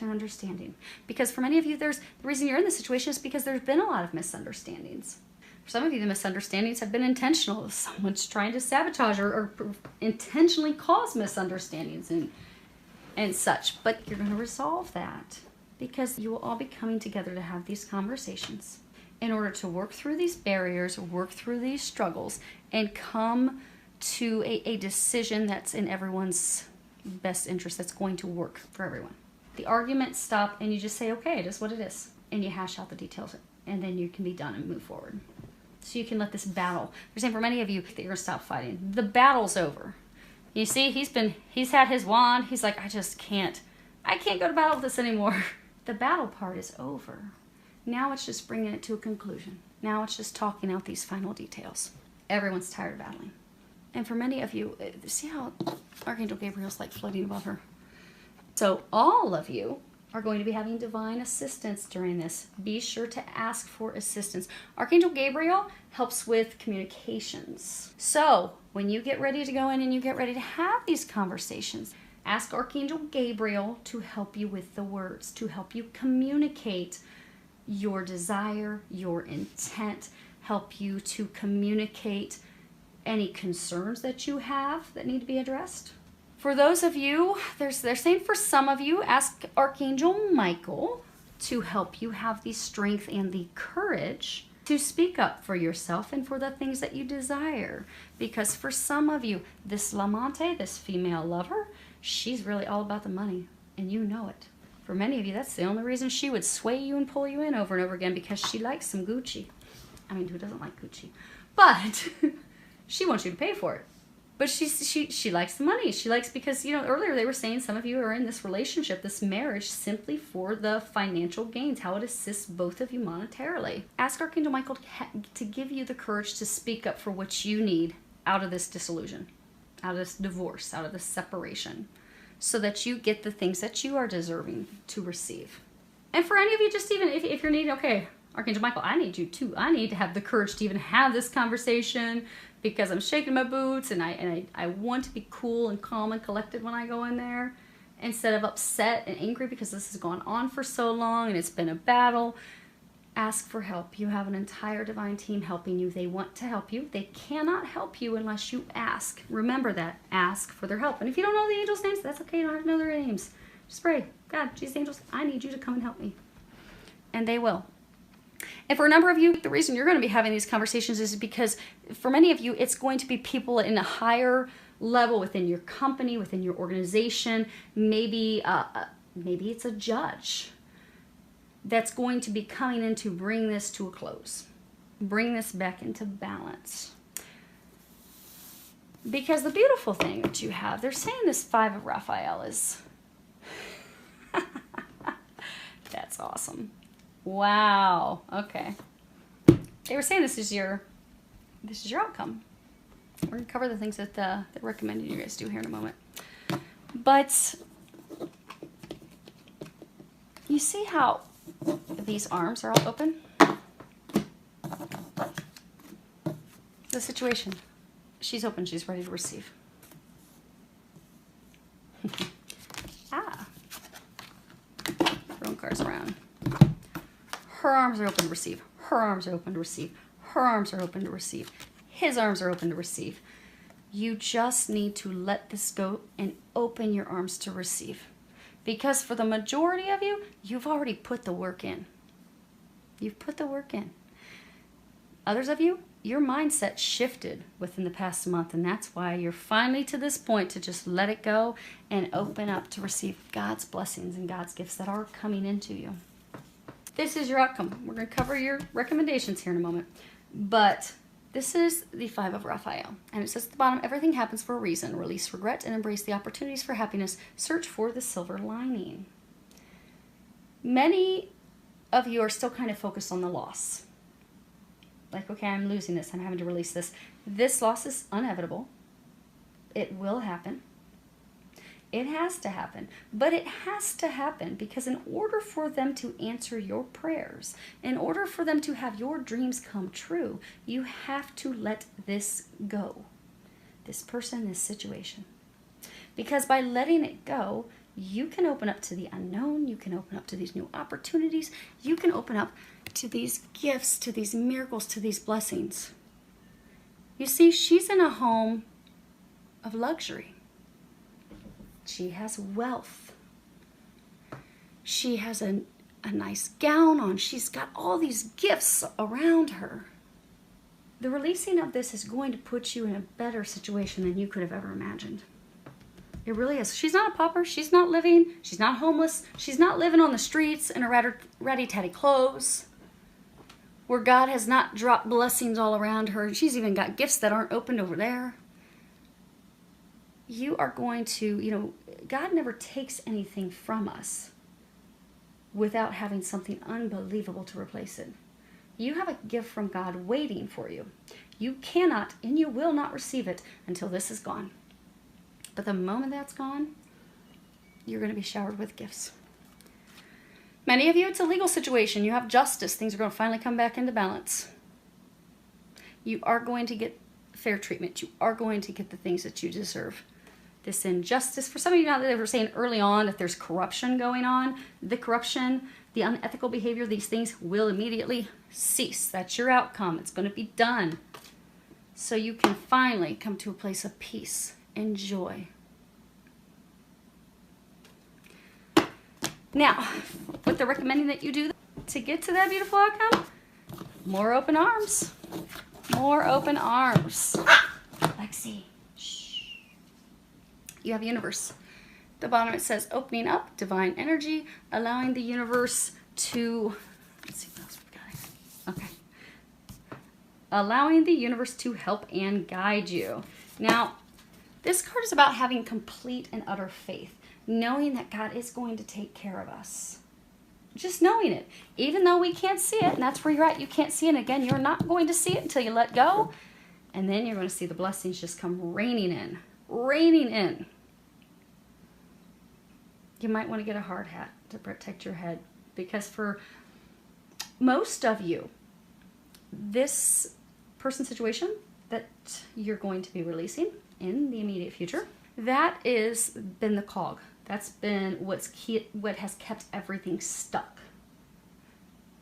and understanding. Because for many of you, the reason you're in this situation is because there's been a lot of misunderstandings. For some of you, the misunderstandings have been intentional. Someone's trying to sabotage or intentionally cause misunderstandings and such. But you're going to resolve that because you will all be coming together to have these conversations in order to work through these barriers, work through these struggles, and come to a decision that's in everyone's best interest, that's going to work for everyone. The arguments stop and you just say, okay, it is what it is. And you hash out the details and then you can be done and move forward. So you can let this battle, they're saying for many of you that you're gonna stop fighting. The battle's over. You see, he's had his wand. He's like, I can't go to battle with this anymore. The battle part is over. Now it's just bringing it to a conclusion. Now it's just talking out these final details. Everyone's tired of battling. And for many of you, see how Archangel Gabriel's like floating above her? So all of you are going to be having divine assistance during this. Be sure to ask for assistance. Archangel Gabriel helps with communications. So when you get ready to go in and you get ready to have these conversations, ask Archangel Gabriel to help you with the words, to help you communicate your desire, your intent, help you to communicate any concerns that you have that need to be addressed. For those of you, they're saying for some of you, ask Archangel Michael to help you have the strength and the courage to speak up for yourself and for the things that you desire. Because for some of you, this Lamante, this female lover, she's really all about the money, and you know it. For many of you, that's the only reason she would sway you and pull you in over and over again, because she likes some Gucci. I mean, who doesn't like Gucci? But she wants you to pay for it. But she likes the money. She likes, because, you know, earlier they were saying some of you are in this relationship, this marriage, simply for the financial gains, how it assists both of you monetarily. Ask Archangel Michael to give you the courage to speak up for what you need out of this disillusion, out of this divorce, out of this separation, so that you get the things that you are deserving to receive. And for any of you, just even if you're needing, okay, Archangel Michael, I need you too. I need to have the courage to even have this conversation, because I'm shaking my boots and I want to be cool and calm and collected when I go in there, instead of upset and angry because this has gone on for so long and it's been a battle. Ask for help. You have an entire divine team helping you. They want to help you. They cannot help you unless you ask. Remember that. Ask for their help. And if you don't know the angels' names, that's okay. You don't have to know their names. Just pray, God, Jesus, angels, I need you to come and help me. And they will. And for a number of you, the reason you're going to be having these conversations is because for many of you, it's going to be people in a higher level within your company, within your organization. Maybe it's a judge. that's going to be coming in to bring this to a close. Bring this back into balance. Because the beautiful thing that you have, they're saying this Five of Raphael is... That's awesome. Wow. Okay. They were saying this is your outcome. We're going to cover the things that they're recommending you guys do here in a moment. But you see how these arms are all open? The situation. She's open. She's ready to receive. Throwing cards around. Her arms are open to receive. Her arms are open to receive. Her arms are open to receive. His arms are open to receive. You just need to let this go and open your arms to receive. Because for the majority of you, you've already put the work in. You've put the work in. Others of you, your mindset shifted within the past month, and that's why you're finally to this point to just let it go and open up to receive God's blessings and God's gifts that are coming into you. This is your outcome. We're going to cover your recommendations here in a moment. But this is the Five of Raphael. And it says at the bottom, everything happens for a reason. Release regret and embrace the opportunities for happiness. Search for the silver lining. Many of you are still kind of focused on the loss. Like, okay, I'm losing this. I'm having to release this. This loss is inevitable. It will happen. It has to happen. But it has to happen because in order for them to answer your prayers, in order for them to have your dreams come true, you have to let this go. This person, this situation. Because by letting it go, you can open up to the unknown. You can open up to these new opportunities. You can open up to these gifts, to these miracles, to these blessings. You see, she's in a home of luxury. She has wealth. She has a nice gown on. She's got all these gifts around her. The releasing of this is going to put you in a better situation than you could have ever imagined. It really is. She's not a pauper. She's not living. She's not homeless. She's not living on the streets in her ratty-tatty clothes, where God has not dropped blessings all around her. She's even got gifts that aren't opened over there. You are going to, God never takes anything from us without having something unbelievable to replace it. You have a gift from God waiting for you. You cannot and you will not receive it until this is gone. But the moment that's gone, you're going to be showered with gifts. Many of you, it's a legal situation. You have justice. Things are going to finally come back into balance. You are going to get fair treatment. You are going to get the things that you deserve. This injustice, for some of you now that they were saying early on that there's corruption going on, the corruption, the unethical behavior, these things will immediately cease. That's your outcome. It's going to be done. So you can finally come to a place of peace and joy. Now, what they're recommending that you do to get to that beautiful outcome, more open arms. More open arms. Lexi, shh. You have universe. At the bottom it says opening up, divine energy, allowing the universe to, let's see what else we've got here. Okay. Allowing the universe to help and guide you. Now, this card is about having complete and utter faith, knowing that God is going to take care of us. Just knowing it, even though we can't see it, and that's where you're at, you can't see it. And again, you're not going to see it until you let go, and then you're going to see the blessings just come raining in, raining in. You might want to get a hard hat to protect your head, because for most of you, this person situation that you're going to be releasing in the immediate future, that is been the cog. That's been what has kept everything stuck.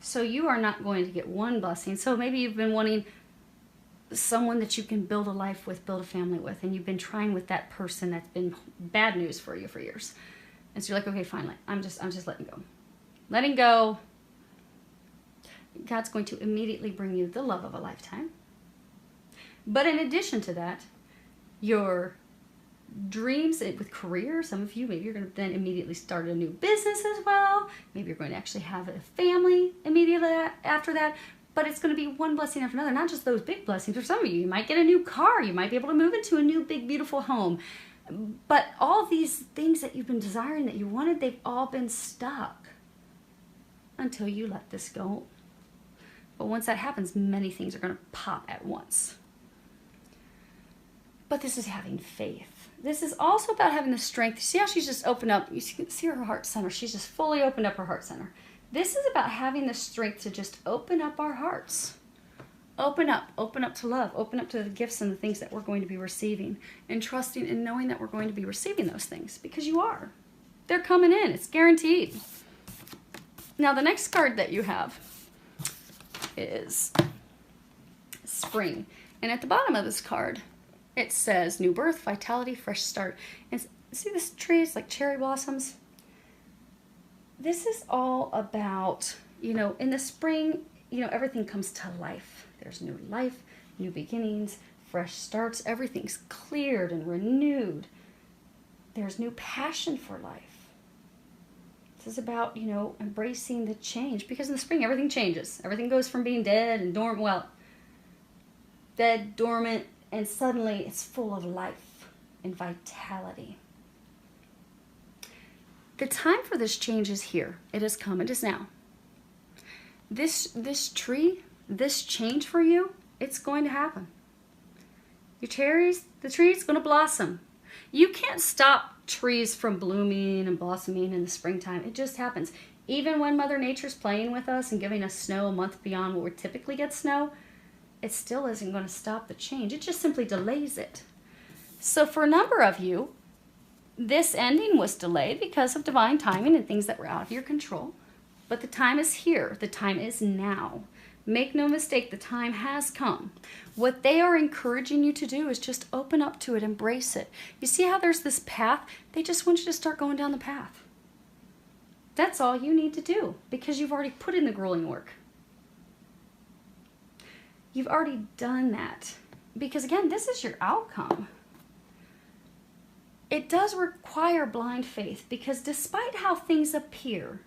So you are not going to get one blessing. So maybe you've been wanting someone that you can build a life with, build a family with, and you've been trying with that person that's been bad news for you for years. And so you're like, okay, finally, I'm just letting go. Letting go. God's going to immediately bring you the love of a lifetime. But in addition to that, your dreams with career. Some of you, maybe you're going to then immediately start a new business as well. Maybe you're going to actually have a family immediately after that. But it's going to be one blessing after another, not just those big blessings. For some of you, you might get a new car. You might be able to move into a new, big, beautiful home. But all these things that you've been desiring, that you wanted, they've all been stuck until you let this go. But once that happens, many things are going to pop at once. But this is having faith. This is also about having the strength. See how she's just opened up? You see her heart center. She's just fully opened up her heart center. This is about having the strength to just open up our hearts. Open up to love. Open up to the gifts and the things that we're going to be receiving. And trusting and knowing that we're going to be receiving those things. Because you are. They're coming in. It's guaranteed. Now the next card that you have is Spring. And at the bottom of this card, it says new birth, vitality, fresh start. And see this tree? It's like cherry blossoms. This is all about, in the spring, everything comes to life. There's new life, new beginnings, fresh starts. Everything's cleared and renewed. There's new passion for life. This is about, embracing the change. Because in the spring, everything changes. Everything goes from being dead and dormant, dead, dormant, and suddenly it's full of life and vitality. The time for this change is here. It has come. It is now. This tree, this change for you, it's going to happen. Your cherries, the tree's going to blossom. You can't stop trees from blooming and blossoming in the springtime. It just happens. Even when Mother Nature's playing with us and giving us snow a month beyond what we typically get snow, it still isn't going to stop the change. It just simply delays it. So for a number of you, this ending was delayed because of divine timing and things that were out of your control. But the time is here. The time is now. Make no mistake, the time has come. What they are encouraging you to do is just open up to it, embrace it. You see how there's this path? They just want you to start going down the path. That's all you need to do because you've already put in the grueling work. You've already done that. Because again, this is your outcome. It does require blind faith because despite how things appear,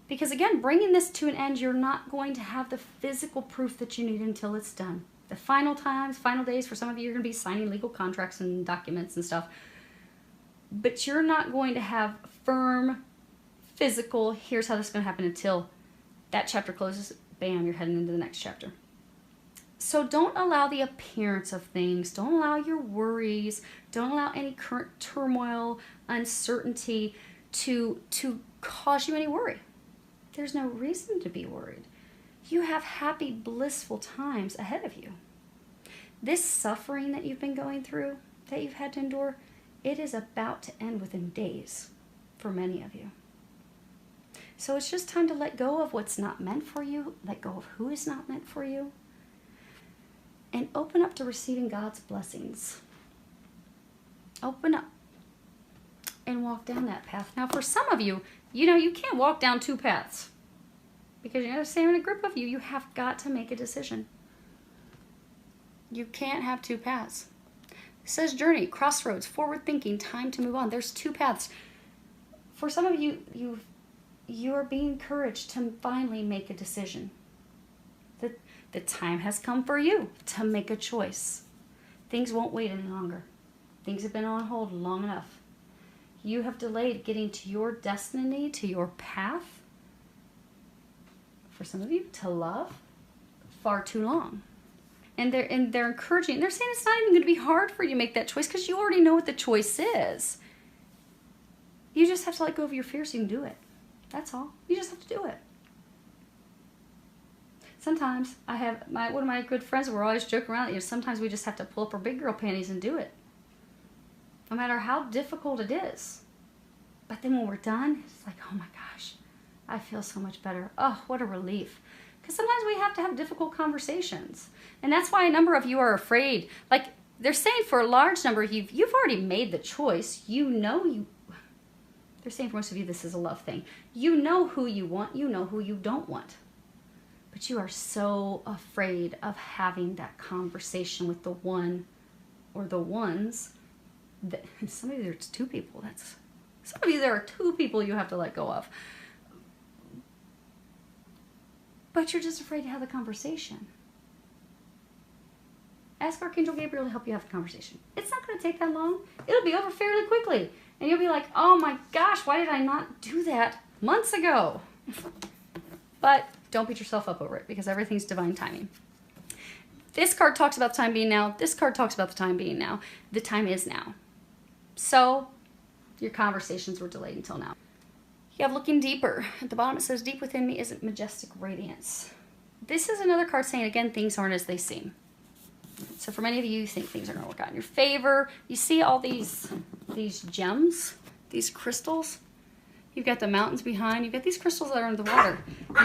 because again, bringing this to an end, you're not going to have the physical proof that you need until it's done. The final times, final days, for some of you, you're going to be signing legal contracts and documents and stuff. But you're not going to have firm, physical, here's how this is going to happen until that chapter closes, bam, you're heading into the next chapter. So don't allow the appearance of things, don't allow your worries, don't allow any current turmoil, uncertainty to cause you any worry. There's no reason to be worried. You have happy, blissful times ahead of you. This suffering that you've been going through, that you've had to endure, it is about to end within days for many of you. So it's just time to let go of what's not meant for you, let go of who is not meant for you, and open up to receiving God's blessings. Open up and walk down that path. Now, for some of you, you can't walk down two paths. Because saying in a group of you, you have got to make a decision. You can't have two paths. It says journey, crossroads, forward thinking, time to move on. There's two paths. For some of you, you are being encouraged to finally make a decision. The time has come for you to make a choice. Things won't wait any longer. Things have been on hold long enough. You have delayed getting to your destiny, to your path, for some of you, to love, far too long. And they're encouraging, they're saying it's not even going to be hard for you to make that choice because you already know what the choice is. You just have to let go of your fear so you can do it. That's all. You just have to do it. Sometimes I have one of my good friends, we're always joking around, sometimes we just have to pull up our big girl panties and do it. No matter how difficult it is. But then when we're done, it's like, oh my gosh, I feel so much better. Oh, what a relief. Because sometimes we have to have difficult conversations. And that's why a number of you are afraid. Like they're saying for a large number of you, you've already made the choice. They're saying for most of you, this is a love thing. You know who you want. You know who you don't want. But you are so afraid of having that conversation with the one or the ones Some of you, there's two people. Some of you, there are two people you have to let go of. But you're just afraid to have the conversation. Ask Archangel Gabriel to help you have the conversation. It's not going to take that long. It'll be over fairly quickly. And you'll be like, oh my gosh, why did I not do that months ago? But don't beat yourself up over it, because everything's divine timing. This card talks about the time being now. This card talks about the time being now. The time is now. So your conversations were delayed until now. You have looking deeper. At the bottom it says, deep within me is majestic radiance. This is another card saying, again, things aren't as they seem. So for many of you, you think things are going to work out in your favor. You see all these gems, these crystals. You've got the mountains behind. You've got these crystals that are under the water.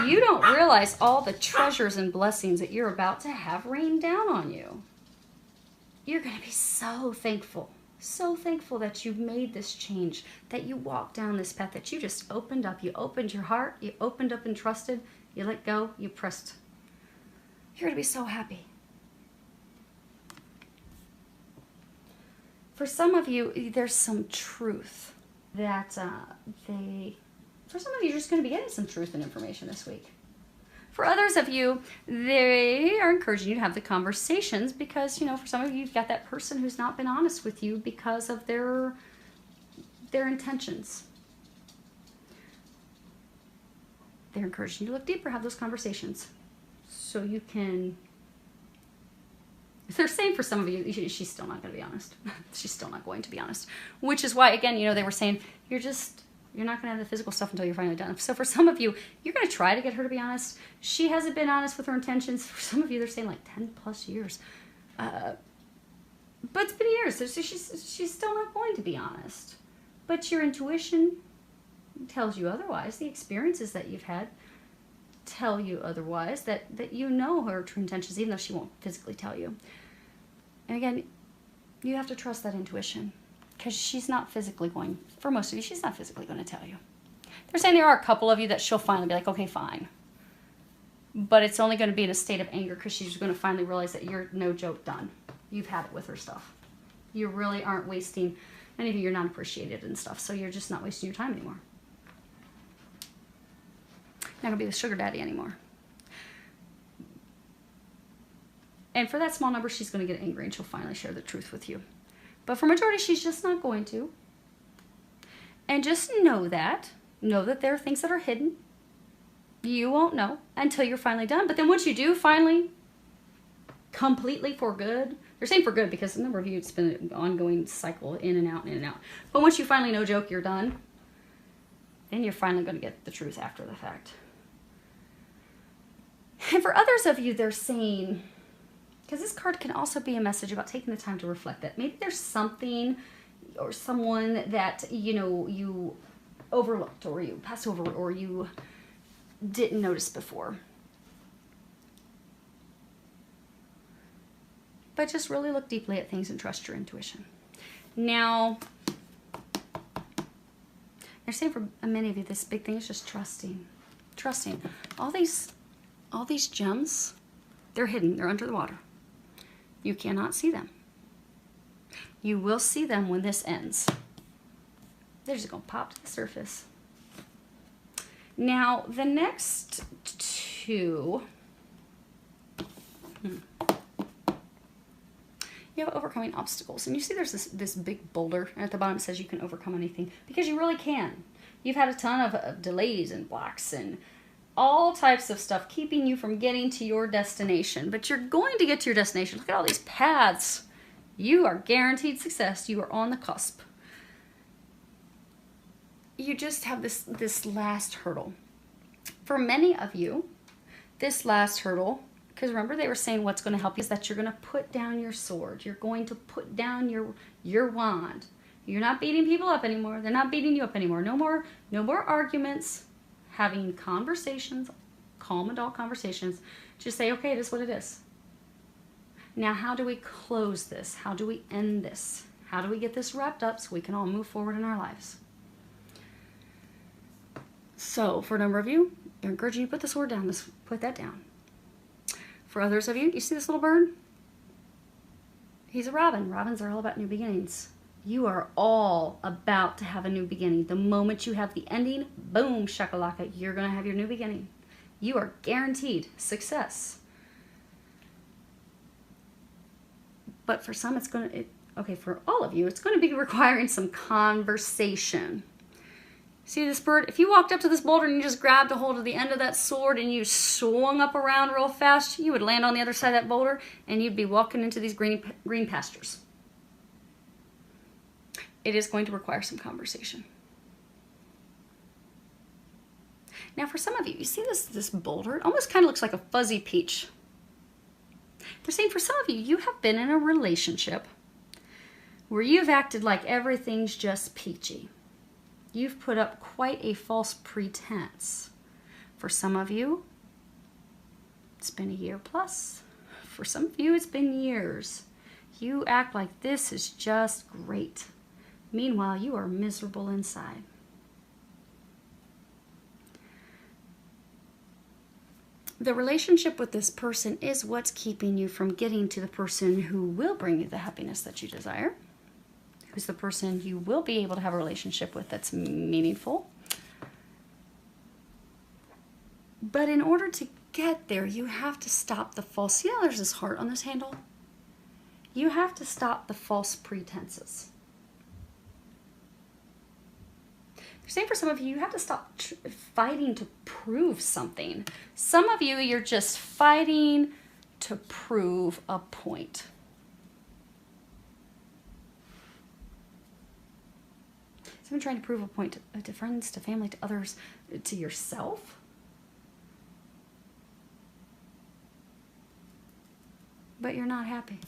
You don't realize all the treasures and blessings that you're about to have rain down on you. You're going to be so thankful that you've made this change, that you walked down this path, that you just opened up. You opened your heart. You opened up and trusted. You let go. You pressed. You're going to be so happy. For some of you, there's some truth that for some of you, you're just going to be getting some truth and information this week. For others of you, they are encouraging you to have the conversations because, for some of you, you've got that person who's not been honest with you because of their intentions. They're encouraging you to look deeper, have those conversations so you can... They're saying for some of you, she's still not going to be honest. She's still not going to be honest. Which is why, again, they were saying, you're not going to have the physical stuff until you're finally done. So for some of you, you're going to try to get her to be honest. She hasn't been honest with her intentions. For some of you, they're saying like 10 plus years. But it's been years. So she's still not going to be honest. But your intuition tells you otherwise. The experiences that you've had tell you otherwise, that you know her true intentions, even though she won't physically tell you. And again, you have to trust that intuition, because she's not physically going, for most of you, she's not physically going to tell you. They're saying there are a couple of you that she'll finally be like, okay, fine. But it's only going to be in a state of anger, because she's going to finally realize that you're, no joke, done. You've had it with her stuff. You really aren't wasting, many of you, you're not appreciated and stuff, so you're just not wasting your time anymore. Not going to be the sugar daddy anymore. And for that small number, she's going to get angry and she'll finally share the truth with you. But for majority, she's just not going to. And just know that there are things that are hidden. You won't know until you're finally done. But then once you do finally, completely for good, they're saying for good because a number of you, it's been an ongoing cycle, in and out, in and out. But once you finally, no joke, you're done, then you're finally going to get the truth after the fact. And for others of you, they're saying, because this card can also be a message about taking the time to reflect, that maybe there's something or someone that, you overlooked, or you passed over, or you didn't notice before. But just really look deeply at things and trust your intuition. Now, they're saying for many of you, this big thing is just trusting. Trusting. All these gems, they're hidden. They're under the water. You cannot see them. You will see them when this ends. They're just going to pop to the surface. Now, the next two... You have overcoming obstacles. And you see there's this big boulder. And at the bottom it says you can overcome anything. Because you really can. You've had a ton of delays and blocks and all types of stuff keeping you from getting to your destination. But you're going to get to your destination. Look at all these paths. You are guaranteed success. You are on the cusp. You just have this last hurdle. For many of you, this last hurdle, because remember they were saying what's going to help you is that you're going to put down your sword. You're going to put down your wand. You're not beating people up anymore. They're not beating you up anymore. No more arguments. Having conversations, calm adult conversations. Just say, okay, it is what it is. Now, how do we close this? How do we end this? How do we get this wrapped up so we can all move forward in our lives? So, for a number of you, they're encouraging you to put the sword down. Put that down. For others of you, you see this little bird? He's a robin. Robins are all about new beginnings. You are all about to have a new beginning. The moment you have the ending, boom, shakalaka, you're going to have your new beginning. You are guaranteed success. But for some, it's going to, okay, for all of you, it's going to be requiring some conversation. See this bird? If you walked up to this boulder and you just grabbed a hold of the end of that sword and you swung up around real fast, you would land on the other side of that boulder and you'd be walking into these green pastures. It is going to require some conversation. Now for some of you, you see this boulder? It almost kind of looks like a fuzzy peach. They're saying for some of you, you have been in a relationship where you've acted like everything's just peachy. You've put up quite a false pretense. For some of you, it's been a year plus. For some of you, it's been years. You act like this is just great. Meanwhile, you are miserable inside. The relationship with this person is what's keeping you from getting to the person who will bring you the happiness that you desire, who's the person you will be able to have a relationship with that's meaningful. But in order to get there, you have to stop the false, see how there's this heart on this handle? You have to stop the false pretenses. Saying for some of you, you have to stop fighting to prove something. Some of you, you're just fighting to prove a point. Someone trying to prove a point to friends, to family, to others, to yourself. But you're not happy.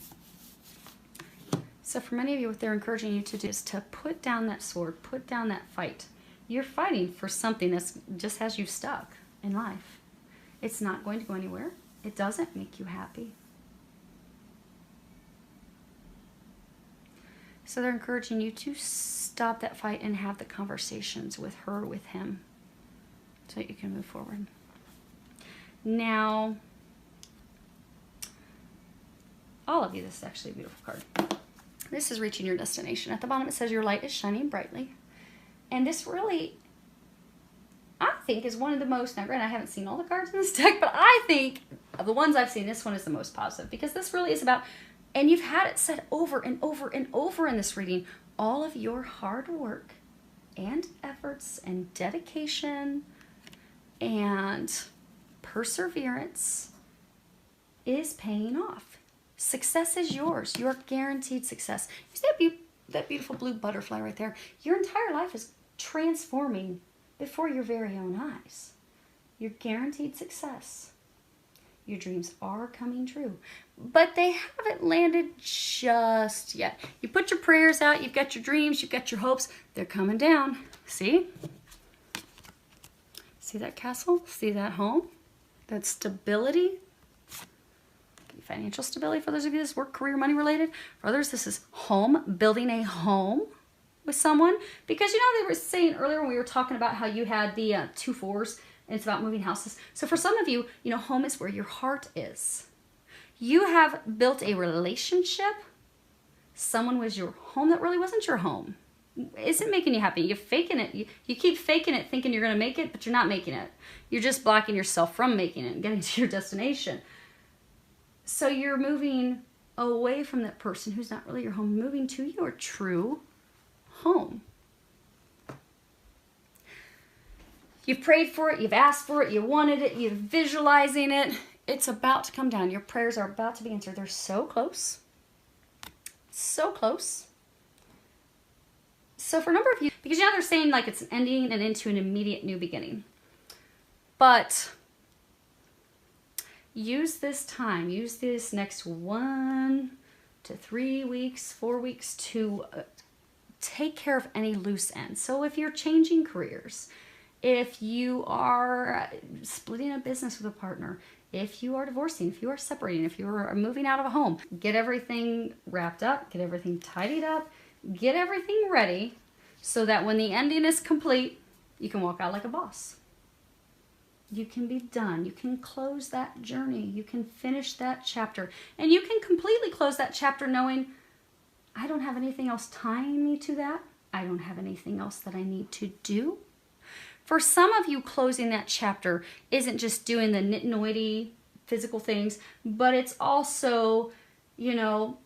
So for many of you, what they're encouraging you to do is to put down that sword, put down that fight. You're fighting for something that just has you stuck in life. It's not going to go anywhere. It doesn't make you happy. So they're encouraging you to stop that fight and have the conversations with her, with him, so that you can move forward. Now, all of you, this is actually a beautiful card. This is reaching your destination. At the bottom it says your light is shining brightly. And this really, I think, is one of the most, now granted I haven't seen all the cards in this deck, but I think of the ones I've seen, this one is the most positive, because this really is about, and you've had it said over and over and over in this reading, all of your hard work and efforts and dedication and perseverance is paying off. Success is yours. You are guaranteed success. You see that beautiful blue butterfly right there? Your entire life is transforming before your very own eyes. You're guaranteed success. Your dreams are coming true, but they haven't landed just yet. You put your prayers out, you've got your dreams, you've got your hopes, they're coming down. See? See that castle? See that home? That stability? Financial stability for those of you this work, career, money related. For others, this is home, building a home with someone. Because you know, they were saying earlier when we were talking about how you had the 2 4s and it's about moving houses. So for some of you, you know, home is where your heart is. You have built a relationship. Someone was your home that really wasn't your home. Isn't making you happy. You're faking it. You keep faking it thinking you're going to make it, but you're not making it. You're just blocking yourself from making it and getting to your destination. So you're moving away from that person who's not really your home, moving to your true home. You've prayed for it, you've asked for it, you wanted it, you're visualizing it. It's about to come down. Your prayers are about to be answered. They're so close. So close. So for a number of you, because you know they're saying like it's an ending and into an immediate new beginning. But use this time, use this next 1 to 3 weeks, 4 weeks to take care of any loose ends. So if you're changing careers, if you are splitting a business with a partner, if you are divorcing, if you are separating, if you are moving out of a home, get everything wrapped up, get everything tidied up, get everything ready so that when the ending is complete, you can walk out like a boss. You can be done. You can close that journey. You can finish that chapter. And you can completely close that chapter knowing I don't have anything else tying me to that. I don't have anything else that I need to do. For some of you, closing that chapter isn't just doing the nitty-gritty physical things, but it's also, you know,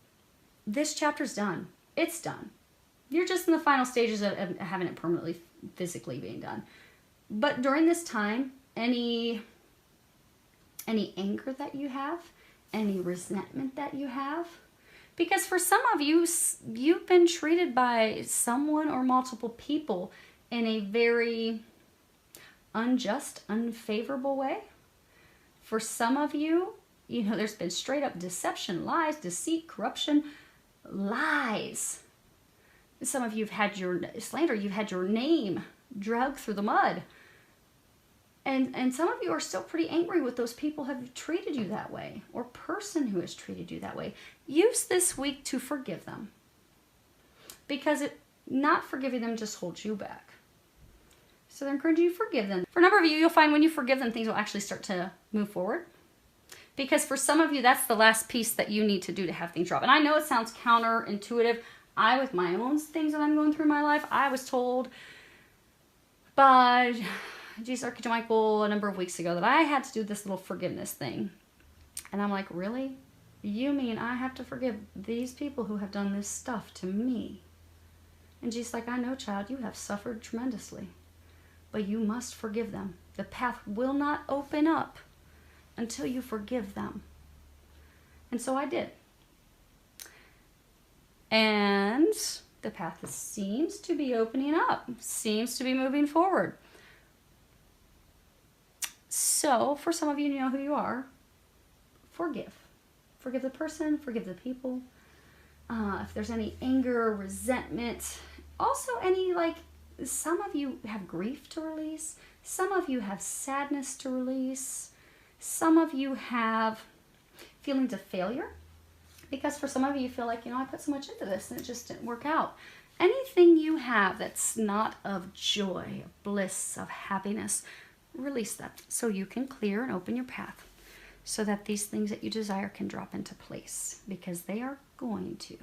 this chapter's done. It's done. You're just in the final stages of having it permanently, physically being done. But during this time, any anger that you have, any resentment that you have, because for some of you, you've been treated by someone or multiple people in a very unjust, unfavorable way. For some of you, you know, there's been straight up deception, lies, deceit, corruption, lies. Some of you have had your slander, you've had your name dragged through the mud. And some of you are still pretty angry with those people who have treated you that way, or person who has treated you that way. Use this week to forgive them. Because not forgiving them just holds you back. So they're encouraging you to forgive them. For a number of you, you'll find when you forgive them, things will actually start to move forward. Because for some of you, that's the last piece that you need to do to have things drop. And I know it sounds counterintuitive. With my own things that I'm going through in my life, I was told by Jesus Archangel Michael a number of weeks ago that I had to do this little forgiveness thing. And I'm like, really? You mean I have to forgive these people who have done this stuff to me? And Jesus like, I know, child, you have suffered tremendously. But you must forgive them. The path will not open up until you forgive them. And so I did. And the path seems to be opening up, seems to be moving forward. So for some of you, you know who you are. Forgive. Forgive the person, forgive the people. If there's any anger, resentment, also any, like, some of you have grief to release. Some of you have sadness to release. Some of you have feelings of failure. Because for some of you, you feel like, you know, I put so much into this and it just didn't work out. Anything you have that's not of joy, of bliss, of happiness, release that so you can clear and open your path so that these things that you desire can drop into place, because they are going to.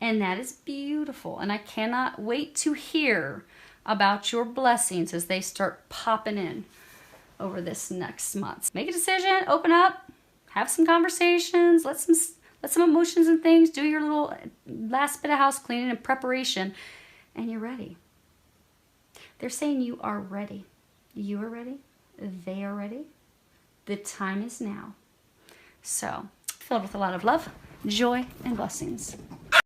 And that is beautiful. And I cannot wait to hear about your blessings as they start popping in over this next month. Make a decision, open up, have some conversations, let some emotions and things, do your little last bit of house cleaning and preparation, and you're ready. They're saying you are ready. You are ready. They are ready. The time is now. So, filled with a lot of love, joy, and blessings.